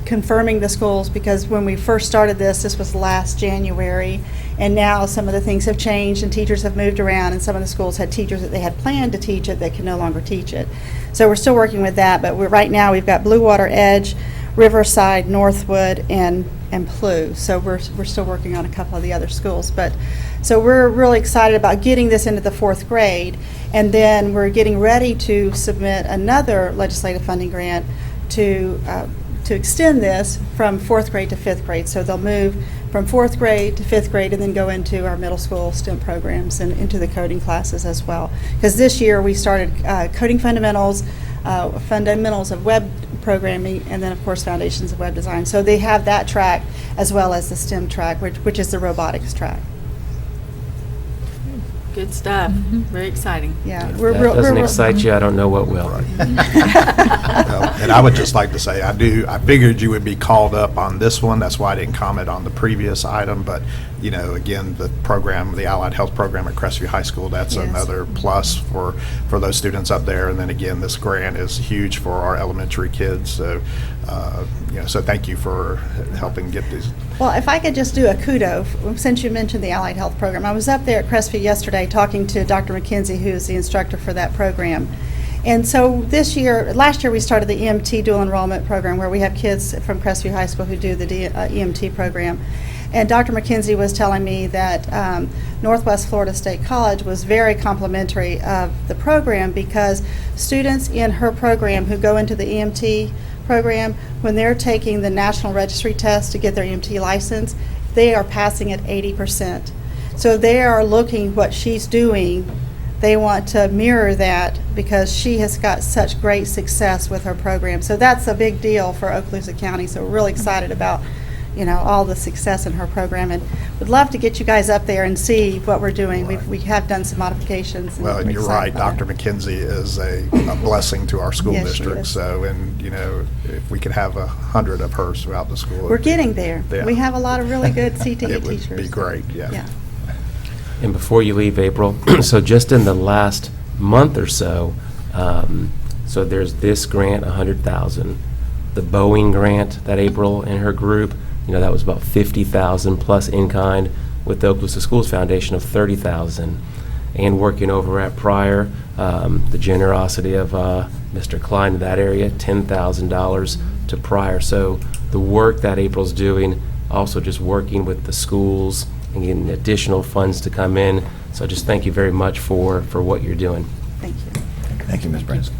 [SPEAKER 12] confirming the schools, because when we first started this was last January, and now some of the things have changed and teachers have moved around, and some of the schools had teachers that they had planned to teach it that can no longer teach it. So we're still working with that, but right now we've got Blue Water Edge, Riverside, Northwood, and Plu. So we're still working on a couple of the other schools, but so we're really excited about getting this into the 4th grade, and then we're getting ready to submit another legislative funding grant to to extend this from 4th grade to 5th grade. So they'll move from 4th grade to 5th grade and then go into our middle school STEM programs and into the coding classes as well. Because this year we started coding fundamentals, fundamentals of web programming, and then of course foundations of web design. So they have that track as well as the STEM track, which is the robotics track.
[SPEAKER 9] Good stuff. Very exciting.
[SPEAKER 12] Yeah,
[SPEAKER 4] If that doesn't excite you, I don't know what will.
[SPEAKER 7] And I would just like to say, I figured you would be called up on this one. That's why I didn't comment on the previous item. But, you know, again, the program, the Allied Health Program at Crestview High School, that's
[SPEAKER 12] Yes.
[SPEAKER 7] another plus for those students up there. And then again, this grant is huge for our elementary kids. So, you know, so thank you for helping get these.
[SPEAKER 12] Well, if I could just do a kudo, since you mentioned the Allied Health Program. I was up there at Crestview yesterday talking to Dr. McKenzie, who is the instructor for that program. And so last year we started the EMT dual enrollment program where we have kids from Crestview High School who do the EMT program. And Dr. McKenzie was telling me that Northwest Florida State College was very complimentary of the program because students in her program who go into the EMT program, when they're taking the National Registry test to get their EMT license, they are passing at 80%. So they are looking what she's doing. They want to mirror that because she has got such great success with her program. So that's a big deal for Okaloosa County. So we're really excited about, you know, all the success in her program, and would love to get you guys up there and see what we're doing. We have done some modifications.
[SPEAKER 7] Well, and
[SPEAKER 12] we're
[SPEAKER 7] you're
[SPEAKER 12] excited
[SPEAKER 7] right,
[SPEAKER 12] about
[SPEAKER 7] Dr.
[SPEAKER 12] it.
[SPEAKER 7] McKenzie is a blessing to our school
[SPEAKER 12] Yes, she
[SPEAKER 7] district.
[SPEAKER 12] is.
[SPEAKER 7] So, and, you know, if we could have 100 of hers throughout the school.
[SPEAKER 12] We're getting there.
[SPEAKER 7] Yeah.
[SPEAKER 12] We have a lot of really good CTE
[SPEAKER 7] It would
[SPEAKER 12] teachers.
[SPEAKER 7] be great, yeah.
[SPEAKER 12] Yeah.
[SPEAKER 4] And before you leave, April, so just in the last month or so, so there's this grant, 100,000, the Boeing grant that April and her group, you know, that was about 50,000 plus in kind, with the Okaloosa Schools Foundation of 30,000, and working over at Pryor, the generosity of Mr. Klein in that area, $10,000 to Pryor. So the work that April's doing, also just working with the schools and getting additional funds to come in. So just thank you very much for what you're doing.
[SPEAKER 12] Thank you.
[SPEAKER 1] Thank you, Ms. Branson.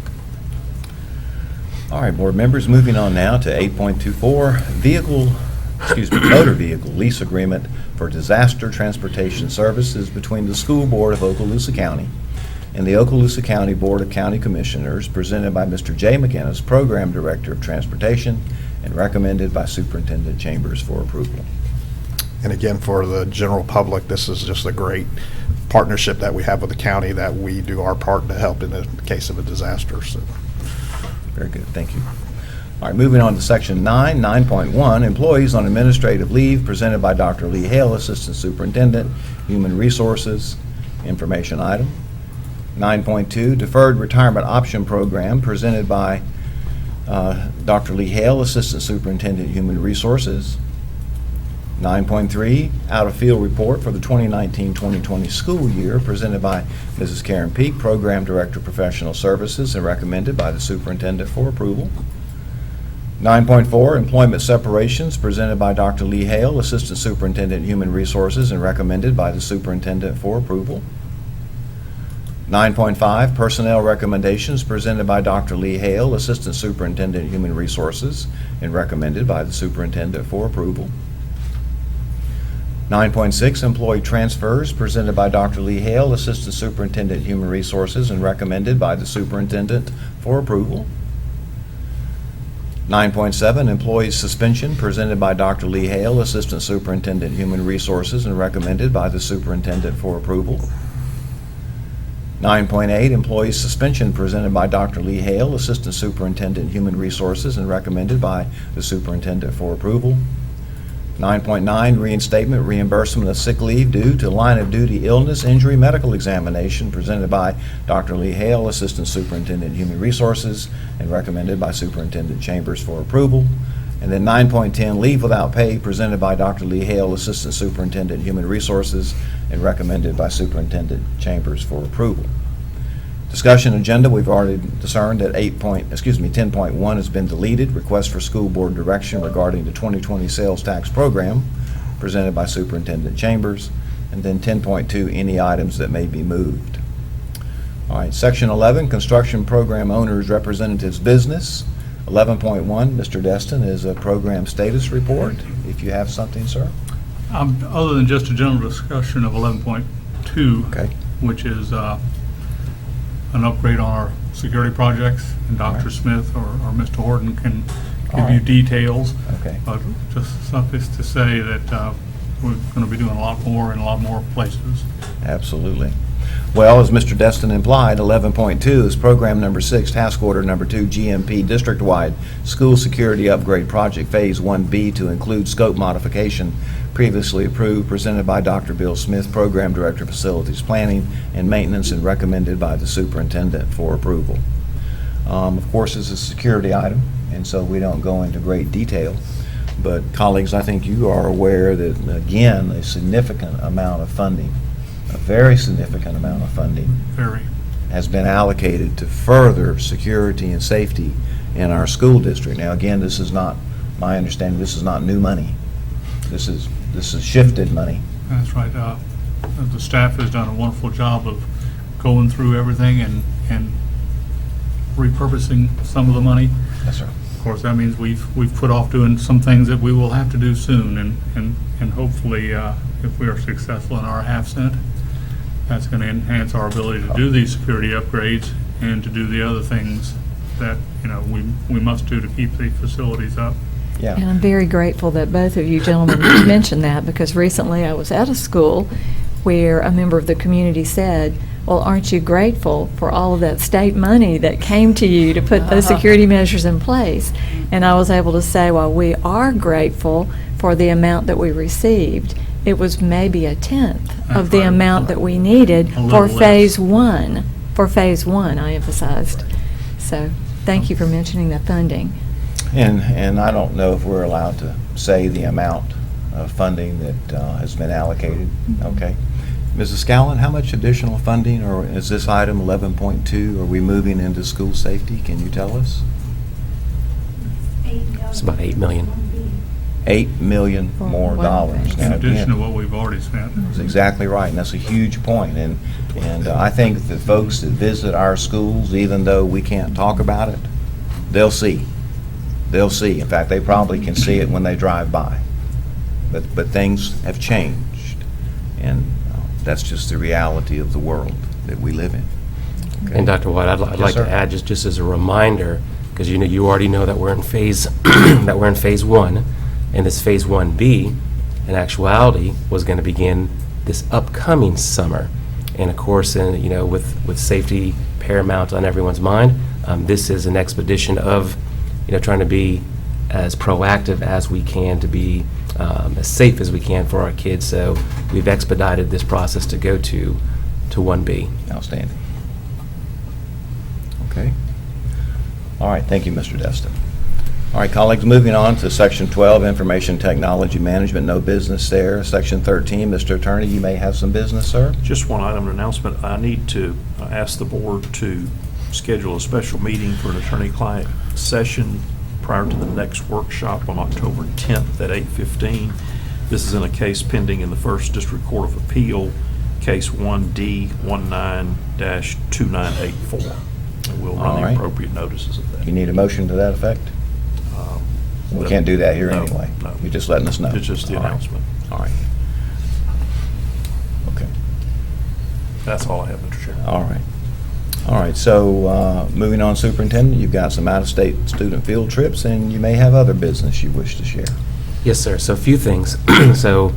[SPEAKER 1] All right, board members, moving on now to 8.24, motor vehicle lease agreement for disaster transportation services between the School Board of Okaloosa County and the Okaloosa County Board of County Commissioners, presented by Mr. Jay McInnes, Program Director of Transportation, and recommended by Superintendent Chambers for approval.
[SPEAKER 7] And again, for the general public, this is just a great partnership that we have with the county, that we do our part to help in the case of a disaster. So,
[SPEAKER 1] Very good, thank you. All right, moving on to Section 9.1, Employees on Administrative Leave, presented by Dr. Lee Hale, Assistant Superintendent, Human Resources, information item. 9.2, Deferred Retirement Option Program, presented by Dr. Lee Hale, Assistant Superintendent, Human Resources. 9.3, Out-of-Field Report for the 2019-2020 school year, presented by Mrs. Karen Peak, Program Director, Professional Services, and recommended by the Superintendent for approval. 9.4, Employment Separations, presented by Dr. Lee Hale, Assistant Superintendent, Human Resources, and recommended by the Superintendent for approval. 9.5, Personnel Recommendations, presented by Dr. Lee Hale, Assistant Superintendent, Human Resources, and recommended by the Superintendent for approval. 9.6, Employee Transfers, presented by Dr. Lee Hale, Assistant Superintendent, Human Resources, and recommended by the Superintendent for approval. 9.7, Employee Suspension, presented by Dr. Lee Hale, Assistant Superintendent, Human Resources, and recommended by the Superintendent for approval. 9.8, Employee Suspension, presented by Dr. Lee Hale, Assistant Superintendent, Human Resources, and recommended by the Superintendent for approval. 9.9, Reinstatement, Reimbursement of Sick Leave due to Line of Duty Illness, Injury, Medical Examination, presented by Dr. Lee Hale, Assistant Superintendent, Human Resources, and recommended by Superintendent Chambers for approval. And then 9.10, Leave Without Pay, presented by Dr. Lee Hale, Assistant Superintendent, Human Resources, and recommended by Superintendent Chambers for approval. Discussion agenda, we've already discerned that 10.1 has been deleted. Request for school board direction regarding the 2020 sales tax program, presented by Superintendent Chambers. And then 10.2, any items that may be moved. All right, Section 11, Construction Program Owners Representatives Business. 11.1, Mr. Destin, is a program status report. If you have something, sir.
[SPEAKER 2] Other than just a general discussion of 11.2,
[SPEAKER 1] Okay.
[SPEAKER 2] which is an upgrade on our security projects, and Dr.
[SPEAKER 1] Right.
[SPEAKER 2] Smith or Mr. Horton can
[SPEAKER 1] All
[SPEAKER 2] give you
[SPEAKER 1] right.
[SPEAKER 2] details.
[SPEAKER 1] Okay.
[SPEAKER 2] But just suffice to say that we're going to be doing a lot more in a lot more places.
[SPEAKER 1] Absolutely. Well, as Mr. Destin implied, 11.2 is program number 6, task order number 2, GMP district-wide school security upgrade project phase 1B to include scope modification previously approved, presented by Dr. Bill Smith, Program Director of Facilities Planning and Maintenance, and recommended by the superintendent for approval. Of course, it's a security item, and so we don't go into great detail. But colleagues, I think you are aware that, again, a significant amount of funding, a very significant amount of funding,
[SPEAKER 2] Very.
[SPEAKER 1] has been allocated to further security and safety in our school district. Now, again, this is not, my understanding, this is not new money. This is shifted money.
[SPEAKER 2] That's right. The staff has done a wonderful job of going through everything and repurposing some of the money.
[SPEAKER 1] Yes, sir.
[SPEAKER 2] Of course, that means we've put off doing some things that we will have to do soon, and hopefully, if we are successful in our half cent, that's going to enhance our ability to do these security upgrades and to do the other things that, we must do to keep the facilities up.
[SPEAKER 1] Yeah.
[SPEAKER 6] And I'm very grateful that both of you gentlemen mentioned that, because recently I was at a school where a member of the community said, well, aren't you grateful for all of that state money that came to you to put those security measures in place? And I was able to say, well, we are grateful for the amount that we received. It was maybe a tenth of the
[SPEAKER 2] Right.
[SPEAKER 6] amount that we needed
[SPEAKER 2] A little
[SPEAKER 6] for
[SPEAKER 2] less.
[SPEAKER 6] phase one. For phase one, I emphasized. So thank you for mentioning the funding.
[SPEAKER 1] And I don't know if we're allowed to say the amount of funding that has been allocated. Okay. Mrs. Scallon, how much additional funding, or is this item 11.2, are we moving into school safety? Can you tell us?
[SPEAKER 4] It's about 8 million.
[SPEAKER 1] $8 million
[SPEAKER 6] For
[SPEAKER 1] more
[SPEAKER 6] one
[SPEAKER 1] dollars.
[SPEAKER 6] phase.
[SPEAKER 2] In
[SPEAKER 1] Now,
[SPEAKER 2] addition to
[SPEAKER 1] again,
[SPEAKER 2] what we've already spent.
[SPEAKER 1] that's exactly right, and that's a huge point. And I think that folks that visit our schools, even though we can't talk about it, they'll see. They'll see. In fact, they probably can see it when they drive by. But things have changed, and that's just the reality of the world that we live in. Okay.
[SPEAKER 4] And Dr. White, I'd
[SPEAKER 1] Yes,
[SPEAKER 4] like
[SPEAKER 1] sir.
[SPEAKER 4] to add, just as a reminder, because you already know that we're in phase, that we're in phase 1, and this phase 1B, in actuality, was going to begin this upcoming summer. And of course, with safety paramount on everyone's mind, this is an expedition of, trying to be as proactive as we can to be as safe as we can for our kids. So we've expedited this process to go to 1B.
[SPEAKER 1] Outstanding. Okay. All right, thank you, Mr. Destin. All right, colleagues, moving on to Section 12, Information Technology Management, no business there. Section 13, Mr. Attorney, you may have some business, sir.
[SPEAKER 5] Just one item of announcement. I need to ask the board to schedule a special meeting for an attorney-client session prior to the next workshop on October 10th at 8:15. This is in a case pending in the First District Court of Appeal, case 1D19-2984. And we'll
[SPEAKER 1] All
[SPEAKER 5] run the
[SPEAKER 1] right.
[SPEAKER 5] appropriate notices of that.
[SPEAKER 1] You need a motion to that effect? We can't do that here
[SPEAKER 5] No,
[SPEAKER 1] anyway.
[SPEAKER 5] no.
[SPEAKER 1] You're just letting us know.
[SPEAKER 5] It's just the
[SPEAKER 1] All right.
[SPEAKER 5] announcement.
[SPEAKER 1] All right. Okay.
[SPEAKER 5] That's all I have, Mr. Chairman.
[SPEAKER 1] All right. All right, so moving on, Superintendent, you've got some out-of-state student field trips, and you may have other business you wish to share.
[SPEAKER 4] Yes, sir. So a few things. So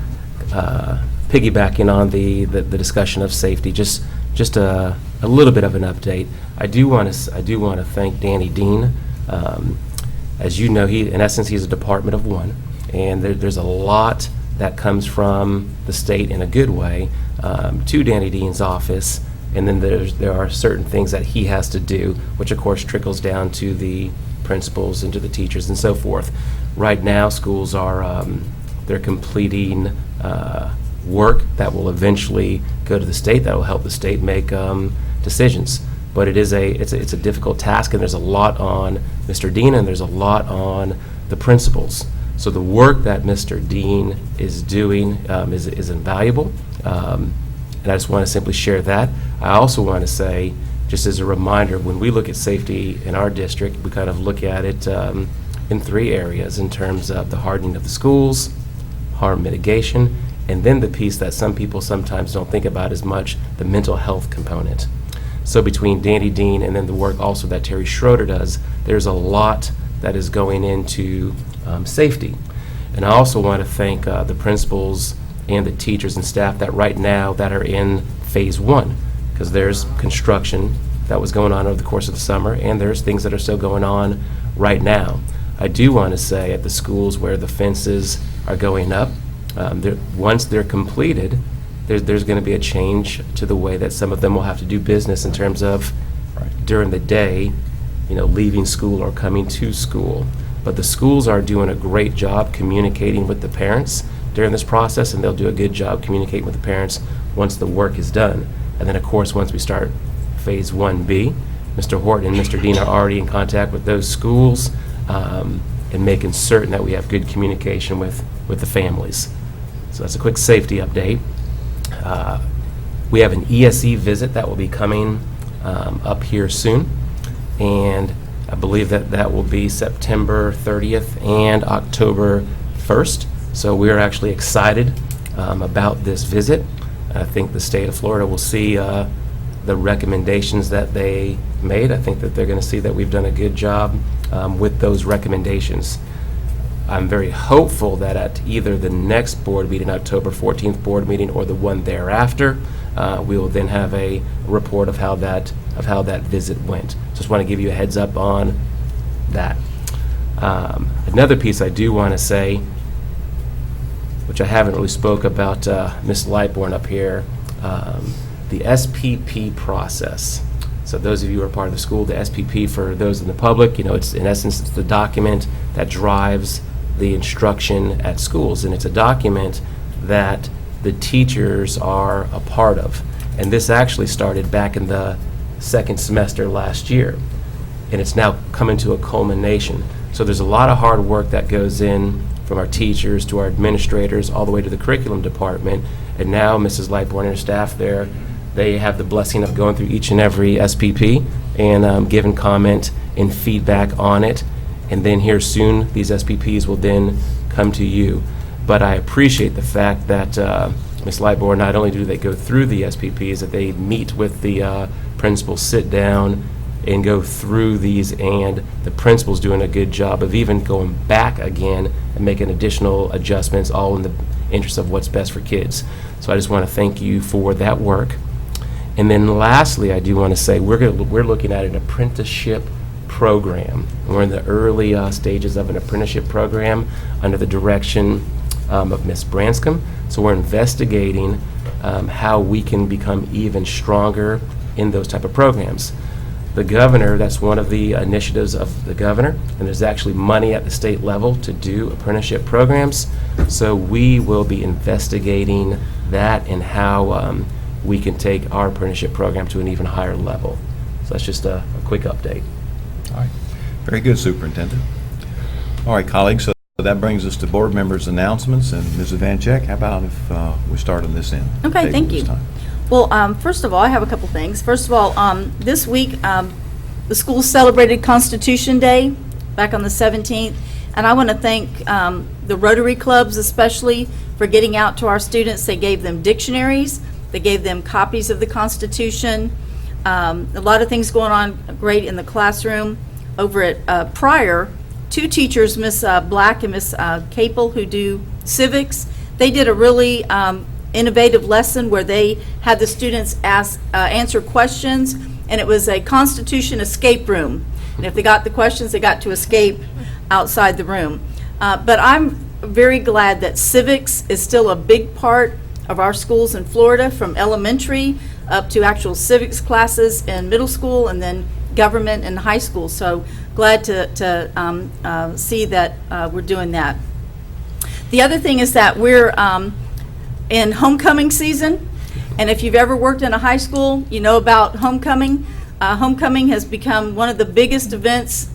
[SPEAKER 4] piggybacking on the discussion of safety, just a little bit of an update. I do want to thank Danny Dean. As you know, in essence, he's a department of one, and there's a lot that comes from the state in a good way to Danny Dean's office, and then there are certain things that he has to do, which of course trickles down to the principals and to the teachers and so forth. Right now, schools are they're completing work that will eventually go to the state, that will help the state make decisions. But it's a difficult task, and there's a lot on Mr. Dean, and there's a lot on the principals. So the work that Mr. Dean is doing is invaluable, and I just want to simply share that. I also want to say just as a reminder, when we look at safety in our district, we kind of look at it in 3 areas in terms of the hardening of the schools, harm mitigation, and then the piece that some people sometimes don't think about as much, the mental health component. So between Dandy Dean and then the work also that Terry Schroeder does, there's a lot that is going into safety. And I also want to thank the principals and the teachers and staff that right now that are in phase 1, because there's construction that was going on over the course of the summer, and there's things that are still going on right now. I do want to say at the schools where the fences are going up, once they're completed, there's going to be a change to the way that some of them will have to do business in terms of during the day, leaving school or coming to school. But the schools are doing a great job communicating with the parents during this process, and they'll do a good job communicating with the parents once the work is done. And then, of course, once we start phase 1B, Mr. Horton and Mr. Dean are already in contact with those schools and making certain that we have good communication with the families. So that's a quick safety update. We have an ESE visit that will be coming up here soon, and I believe that will be September 30th and October 1st. So we're actually excited about this visit. I think the state of Florida will see the recommendations that they made. I think that they're going to see that we've done a good job with those recommendations. I'm very hopeful that at either the next board meeting, October 14th board meeting, or the one thereafter, we will then have a report of how that visit went. Just want to give you a heads up on that. Another piece I do want to say, which I haven't really spoke about, Ms. Lightbourne up here, the SPP process. So those of you who are part of the school, the SPP, for those in the public, it's in essence, it's the document that drives the instruction at schools, and it's a document that the teachers are a part of. And this actually started back in the second semester last year, and it's now coming to a culmination. So there's a lot of hard work that goes in from our teachers to our administrators all the way to the curriculum department, and now Mrs. Lightbourne and her staff there, they have the blessing of going through each and every SPP and giving comment and feedback on it. And then here soon, these SPPs will then come to you. But I appreciate the fact that Ms. Lightbourne, not only do they go through the SPPs, that they meet with the principals, sit down, and go through these, and the principal's doing a good job of even going back again and making additional adjustments, all in the interest of what's best for kids. So I just want to thank you for that work. And then lastly, I do want to say we're looking at an apprenticeship program. We're in the early stages of an apprenticeship program under the direction of Ms. Branscombe. So we're investigating how we can become even stronger in those type of programs. The governor, that's one of the initiatives of the governor, and there's actually money at the state level to do apprenticeship programs. So we will be investigating that and how we can take our apprenticeship program to an even higher level. So that's just a quick update.
[SPEAKER 1] All right. Very good, Superintendent. All right, colleagues, so that brings us to board members' announcements. And Mrs. Van Check, how about if we start on this end?
[SPEAKER 9] Okay, thank you. Well, first of all, I have a couple things. First of all, this week, the school celebrated Constitution Day back on the 17th, and I want to thank the Rotary Clubs especially for getting out to our students. They gave them dictionaries, they gave them copies of the Constitution, a lot of things going on great in the classroom. Over at Pryor, two teachers, Miss Black and Miss Capel, who do civics, they did a really innovative lesson where they had the students answer questions, and it was a Constitution escape room. And if they got the questions, they got to escape outside the room. But I'm very glad that civics is still a big part of our schools in Florida, from elementary up to actual civics classes in middle school, and then government in high school. So glad to see that we're doing that. The other thing is that we're in homecoming season, and if you've ever worked in a high school, you know about homecoming. Homecoming has become one of the biggest events,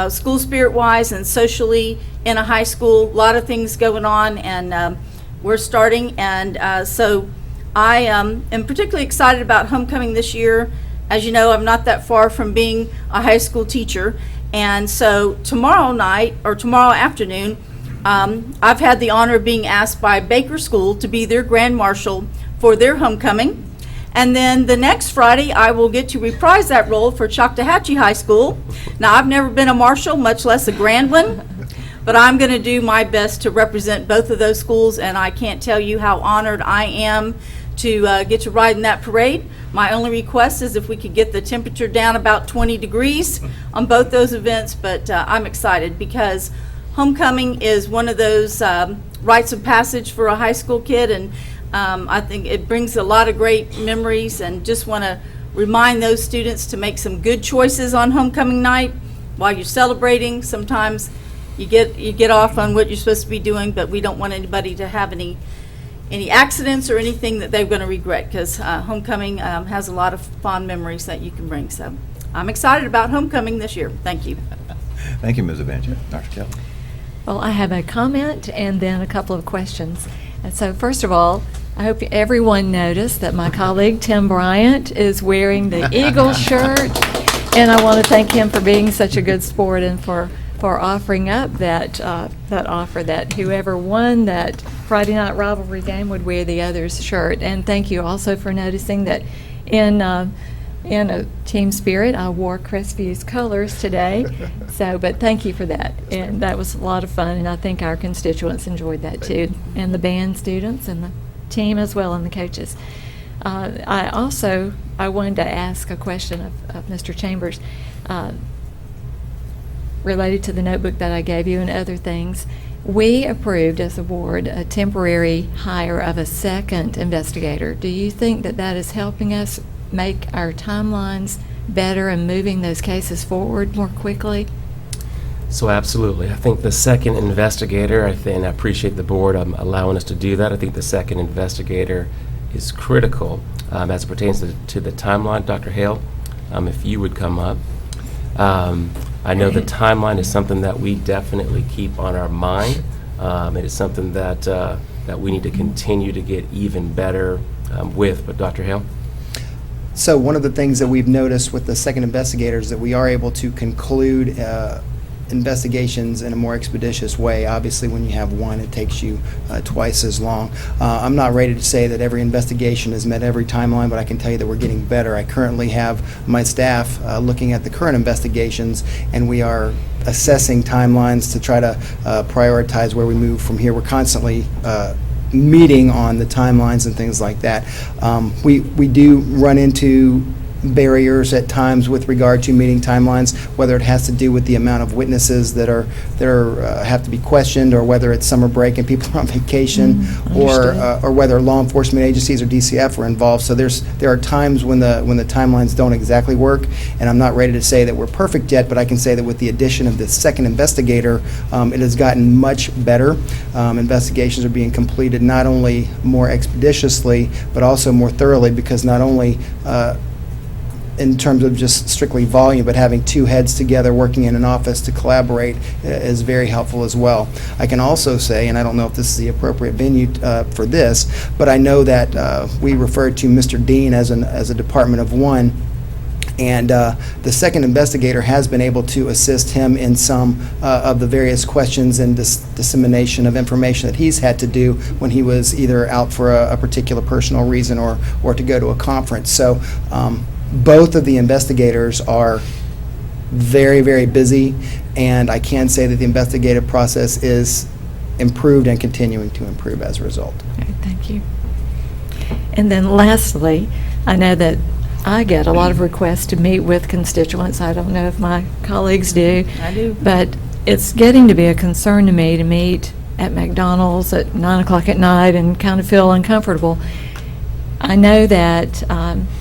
[SPEAKER 9] school spirit-wise and socially, in a high school. A lot of things going on, and we're starting, and so I am particularly excited about homecoming this year. As you know, I'm not that far from being a high school teacher, and so tomorrow night, or tomorrow afternoon, I've had the honor of being asked by Baker School to be their grand marshal for their homecoming. And then the next Friday, I will get to reprise that role for Choctawhatchee High School. Now, I've never been a marshal, much less a grand one, but I'm going to do my best to represent both of those schools, and I can't tell you how honored I am to get to ride in that parade. My only request is if we could get the temperature down about 20 degrees on both those events, but I'm excited because homecoming is one of those rites of passage for a high school kid, and I think it brings a lot of great memories, and just want to remind those students to make some good choices on homecoming night while you're celebrating. Sometimes you get off on what you're supposed to be doing, but we don't want anybody to have any accidents or anything that they're going to regret, because homecoming has a lot of fond memories that you can bring. So I'm excited about homecoming this year. Thank you.
[SPEAKER 1] Thank you, Ms. Avenger. Dr. Kelly.
[SPEAKER 6] Well, I have a comment and then a couple of questions. And so first of all, I hope everyone noticed that my colleague Tim Bryant is wearing the Eagles shirt, and I want to thank him for being such a good sport and for offering up that offer that whoever won that Friday night rivalry game would wear the other's shirt. And thank you also for noticing that in a team spirit, I wore Crestview's colors today. But thank you for that. And that was a lot of fun, and I think our constituents enjoyed that too, and the band students and the team as well, and the coaches. I wanted to ask a question of Mr. Chambers related to the notebook that I gave you and other things. We approved as a board a temporary hire of a second investigator. Do you think that is helping us make our timelines better and moving those cases forward more quickly?
[SPEAKER 4] So absolutely. I think the second investigator, and I appreciate the board allowing us to do that. I think the second investigator is critical as it pertains to the timeline. Dr. Hale, if you would come up. I know the timeline is something that we definitely keep on our mind. It is something that we need to continue to get even better with. But Dr. Hale?
[SPEAKER 13] So one of the things that we've noticed with the second investigators is that we are able to conclude investigations in a more expeditious way. Obviously, when you have one, it takes you twice as long. I'm not ready to say that every investigation has met every timeline, but I can tell you that we're getting better. I currently have my staff looking at the current investigations, and we are assessing timelines to try to prioritize where we move from here. We're constantly meeting on the timelines and things like that. We do run into barriers at times with regard to meeting timelines, whether it has to do with the amount of witnesses that have to be questioned, or whether it's summer break and people are on vacation, or whether law enforcement agencies or DCF are involved. So there are times when the timelines don't exactly work, and I'm not ready to say that we're perfect yet, but I can say that with the addition of the second investigator, it has gotten much better. Investigations are being completed not only more expeditiously, but also more thoroughly, because not only in terms of just strictly volume, but having two heads together working in an office to collaborate is very helpful as well. I can also say, and I don't know if this is the appropriate venue for this, but I know that we referred to Mr. Dean as a department of one, and the second investigator has been able to assist him in some of the various questions and dissemination of information that he's had to do when he was either out for a particular personal reason or to go to a conference. So both of the investigators are very, very busy, and I can say that the investigative process is improved and continuing to improve as a result.
[SPEAKER 6] Okay, thank you. And then lastly, I know that I get a lot of requests to meet with constituents. I don't know if my colleagues do.
[SPEAKER 9] I do.
[SPEAKER 6] But it's getting to be a concern to me to meet at McDonald's at 9 o'clock at night and kind of feel uncomfortable. I know that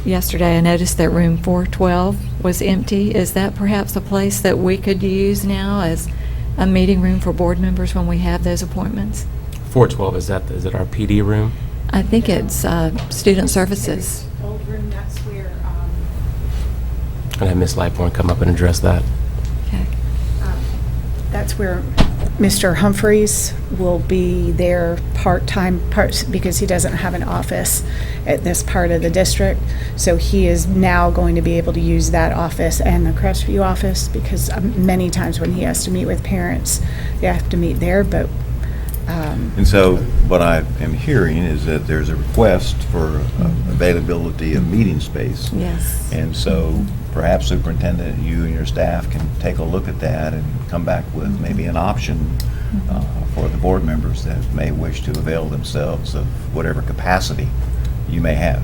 [SPEAKER 6] yesterday I noticed that room 412 was empty. Is that perhaps a place that we could use now as a meeting room for board members when we have those appointments?
[SPEAKER 4] 412, is it our PD room?
[SPEAKER 6] I think it's student services.
[SPEAKER 3] Old room, that's where,
[SPEAKER 4] Can I have Ms. Lightbourne come up and address that?
[SPEAKER 6] Okay.
[SPEAKER 3] that's where Mr. Humphreys will be there part-time, because he doesn't have an office at this part of the district. So he is now going to be able to use that office and the Crestview office, because many times when he has to meet with parents, they have to meet there, but
[SPEAKER 1] And so what I am hearing is that there's a request for availability of meeting space.
[SPEAKER 6] Yes.
[SPEAKER 1] And so perhaps Superintendent, you and your staff can take a look at that and come back with maybe an option for the board members that may wish to avail themselves of whatever capacity you may have.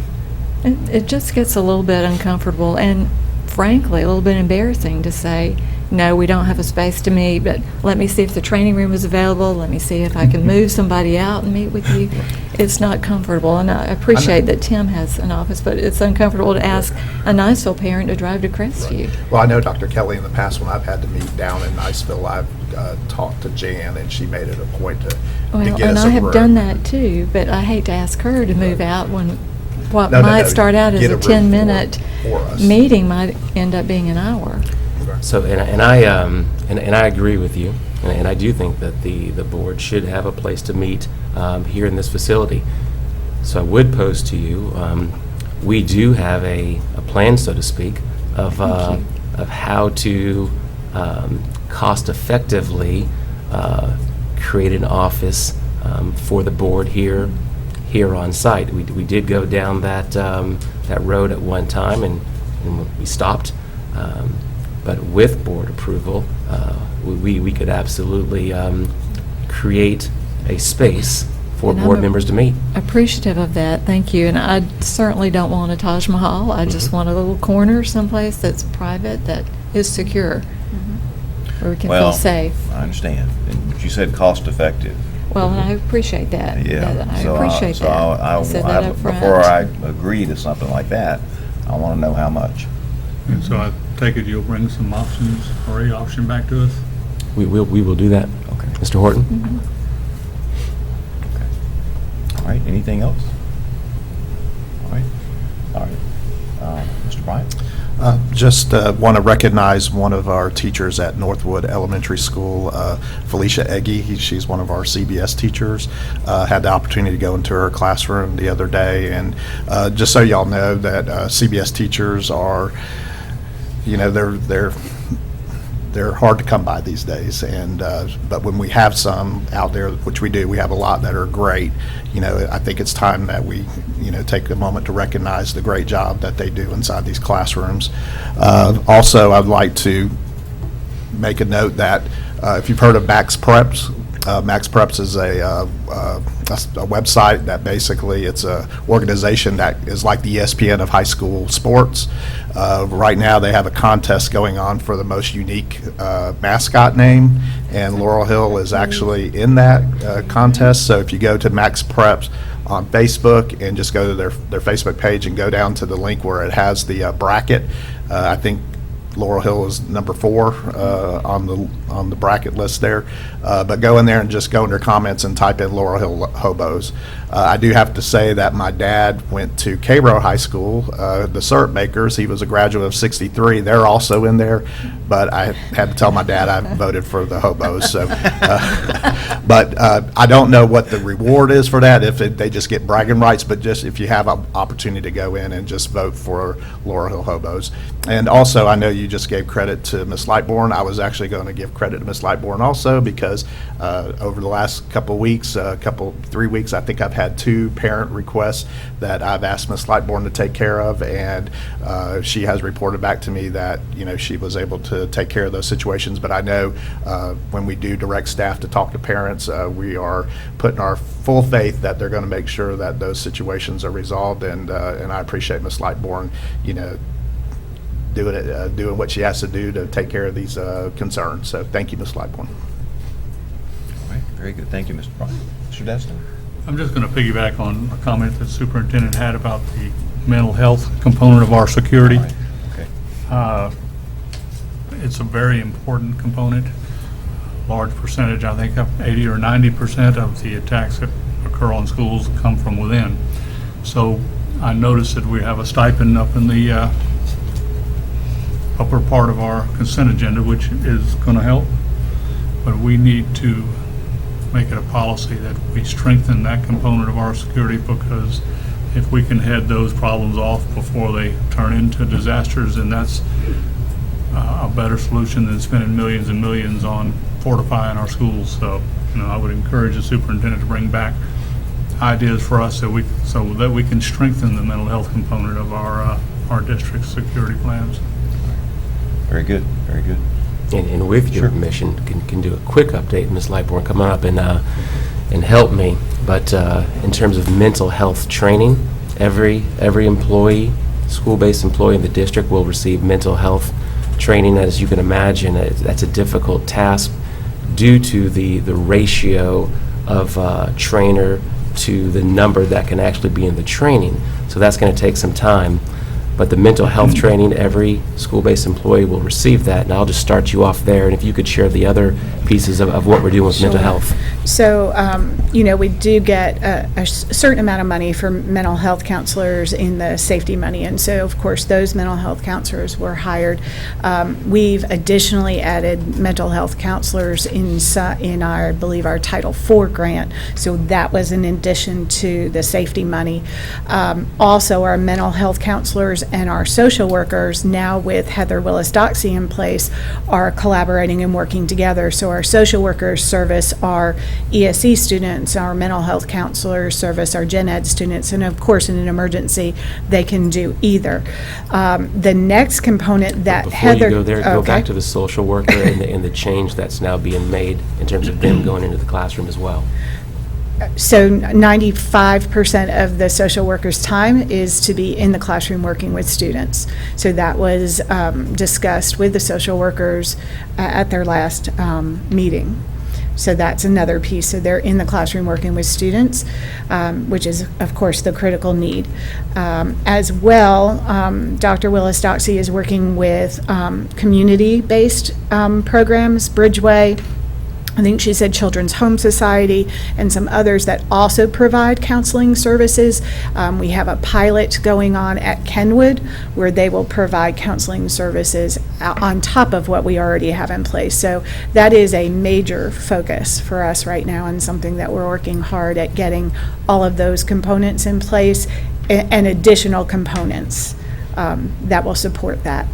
[SPEAKER 6] It just gets a little bit uncomfortable and frankly, a little bit embarrassing to say, no, we don't have a space to meet, but let me see if the training room is available. Let me see if I can move somebody out and meet with you. It's not comfortable, and I appreciate that Tim has an office, but it's uncomfortable to ask a Niceville parent to drive to Crestview.
[SPEAKER 7] Well, I know Dr. Kelly, in the past, when I've had to meet down in Niceville, I've talked to Jan, and she made it a point to
[SPEAKER 6] Well,
[SPEAKER 7] get
[SPEAKER 6] and
[SPEAKER 7] us
[SPEAKER 6] I
[SPEAKER 7] a
[SPEAKER 6] have
[SPEAKER 7] room.
[SPEAKER 6] done that too, but I hate to ask her to move out when what
[SPEAKER 7] No,
[SPEAKER 6] might start out as
[SPEAKER 7] get
[SPEAKER 6] a
[SPEAKER 7] room
[SPEAKER 6] 10-minute
[SPEAKER 7] for us.
[SPEAKER 6] meeting might end up being an hour.
[SPEAKER 4] So, and I agree with you, and I do think that the board should have a place to meet here in this facility. So I would pose to you, we do have a plan, so to speak, of how to cost effectively create an office for the board here on site. We did go down that road at one time, and we stopped. But with board approval, we could absolutely create a space for
[SPEAKER 6] And I'm
[SPEAKER 4] board members to meet.
[SPEAKER 6] Appreciative of that, thank you. And I certainly don't want a Taj Mahal. I just want a little corner someplace that's private, that is secure, where we can feel
[SPEAKER 1] Well,
[SPEAKER 6] safe.
[SPEAKER 1] I understand. And you said cost-effective.
[SPEAKER 6] Well, and I appreciate that.
[SPEAKER 1] Yeah.
[SPEAKER 6] I
[SPEAKER 1] So
[SPEAKER 6] appreciate
[SPEAKER 1] so
[SPEAKER 6] that. I said that up front.
[SPEAKER 1] Before I agree to something like that, I want to know how much.
[SPEAKER 2] And so I take it you'll bring some options or a option back to us?
[SPEAKER 4] We will do that.
[SPEAKER 1] Okay.
[SPEAKER 4] Mr. Horton?
[SPEAKER 6] Mhm.
[SPEAKER 1] All right, anything else? All right. Mr. Bryant?
[SPEAKER 7] Just want to recognize one of our teachers at Northwood Elementary School, Felicia Eggy. She's one of our CBS teachers. Had the opportunity to go into her classroom the other day, and just so y'all know that CBS teachers are, you know, they're hard to come by these days, and but when we have some out there, which we do, we have a lot that are great. You know, I think it's time that we, you know, take a moment to recognize the great job that they do inside these classrooms. Also, I'd like to make a note that if you've heard of Max Preps, Max Preps is a website that basically, it's a organization that is like the ESPN of high school sports. Right now, they have a contest going on for the most unique mascot name, and Laurel Hill is actually in that contest. So if you go to Max Preps on Facebook and just go to their Facebook page and go down to the link where it has the bracket, I think Laurel Hill is number 4 on the bracket list there. But go in there and just go in their comments and type in Laurel Hill Hobos. I do have to say that my dad went to Cairo High School, the syrup makers. He was a graduate of '63. They're also in there, but I had to tell my dad I voted for the Hobos. So, but I don't know what the reward is for that, if they just get bragging rights, but just if you have an opportunity to go in and just vote for Laurel Hill Hobos. And also, I know you just gave credit to Ms. Lightbourne. I was actually going to give credit to Ms. Lightbourne also, because over the last couple of weeks, 3 weeks, I think I've had 2 parent requests that I've asked Ms. Lightbourne to take care of, and she has reported back to me that, you know, she was able to take care of those situations. But I know when we do direct staff to talk to parents, we are putting our full faith that they're going to make sure that those situations are resolved, and I appreciate Ms. Lightbourne, you know, doing what she has to do to take care of these concerns. So thank you, Ms. Lightbourne.
[SPEAKER 1] All right, very good. Thank you, Mr. Bryant. Mr. Destin?
[SPEAKER 2] I'm just going to piggyback on a comment that the superintendent had about the mental health component of our security.
[SPEAKER 1] All right. Okay.
[SPEAKER 2] It's a very important component. Large percentage, I think 80 or 90% of the attacks that occur on schools come from within. So I noticed that we have a stipend up in the upper part of our consent agenda, which is going to help. but we need to make it a policy that we strengthen that component of our security, because if we can head those problems off before they turn into disasters, then that's a better solution than spending millions and millions on fortifying our schools. So, I would encourage the superintendent to bring back ideas for us so that we can strengthen the mental health component of our district's security plans.
[SPEAKER 1] Very good, very good.
[SPEAKER 4] And with your permission, can do a quick update, Ms. Lightbourne, come up and help me. But in terms of mental health training, every employee, school-based employee in the district will receive mental health training. As you can imagine, that's a difficult task due to the ratio of trainer to the number that can actually be in the training. So that's going to take some time. But the mental health training, every school-based employee will receive that, and I'll just start you off there, and if you could share the other pieces of what we're doing with mental health.
[SPEAKER 3] So, we do get a certain amount of money for mental health counselors in the safety money, and so, of course, those mental health counselors were hired. We've additionally added mental health counselors in our, I believe, our Title IV grant, so that was in addition to the safety money. Also, our mental health counselors and our social workers, now with Heather Willis-Doxey in place, are collaborating and working together. So our social workers service our ESE students, our mental health counselors service our gen ed students, and of course in an emergency they can do either. The next component that
[SPEAKER 4] Before
[SPEAKER 3] Heather...
[SPEAKER 4] you go there, go
[SPEAKER 3] Okay.
[SPEAKER 4] back to the social worker and the change that's now being made in terms of them going into the classroom as well.
[SPEAKER 3] So 95% of the social worker's time is to be in the classroom working with students. So that was discussed with the social workers at their last meeting. So that's another piece. So they're in the classroom working with students, which is, of course, the critical need. As well, Dr. Willis-Doxey is working with community-based programs, Bridgeway, I think she said Children's Home Society, and some others that also provide counseling services. We have a pilot going on at Kenwood where they will provide counseling services on top of what we already have in place. So that is a major focus for us right now, and something that we're working hard at getting all of those components in place and additional components that will support that.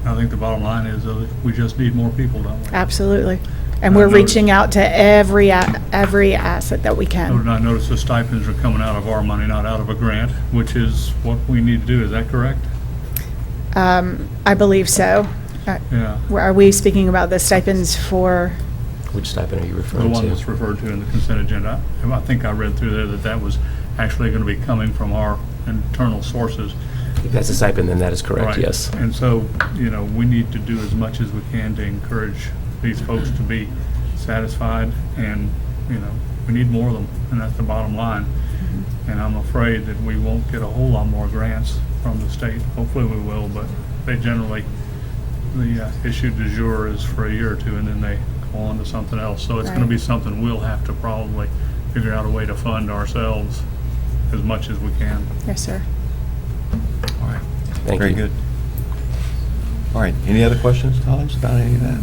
[SPEAKER 2] I think the bottom line is we just need more people, don't we?
[SPEAKER 3] Absolutely. And we're reaching out to every asset that we can.
[SPEAKER 2] I noticed the stipends are coming out of our money, not out of a grant, which is what we need to do. Is that correct?
[SPEAKER 3] I believe so.
[SPEAKER 2] Yeah.
[SPEAKER 3] Are we speaking about the stipends for?
[SPEAKER 4] Which stipend are you referring
[SPEAKER 2] The
[SPEAKER 4] to?
[SPEAKER 2] one that's referred to in the consent agenda. I think I read through there that was actually going to be coming from our internal sources.
[SPEAKER 4] If that's a stipend, then that is correct,
[SPEAKER 2] Right.
[SPEAKER 4] yes.
[SPEAKER 2] And so, we need to do as much as we can to encourage these folks to be satisfied, and, we need more of them, and that's the bottom line. And I'm afraid that we won't get a whole lot more grants from the state. Hopefully we will, but they generally, the issue du jour is for a year or two, and then they go on to something else. So it's going to be something we'll have to probably figure out a way to fund ourselves as much as we can.
[SPEAKER 3] Yes, sir.
[SPEAKER 1] All right.
[SPEAKER 4] Thank
[SPEAKER 1] Very
[SPEAKER 4] you.
[SPEAKER 1] good. All right, any other questions, colleagues, about any of that?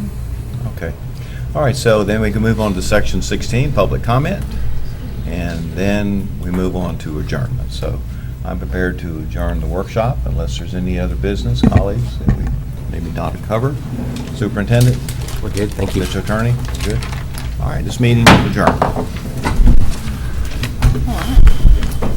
[SPEAKER 1] Okay. All right, so then we can move on to section 16, public comment, and then we move on to adjournment. So I'm prepared to adjourn the workshop unless there's any other business, colleagues, that we maybe not covered. Superintendent?
[SPEAKER 4] We're good, thank you.
[SPEAKER 1] Mr. Attorney? Good? All right, this meeting is adjourned.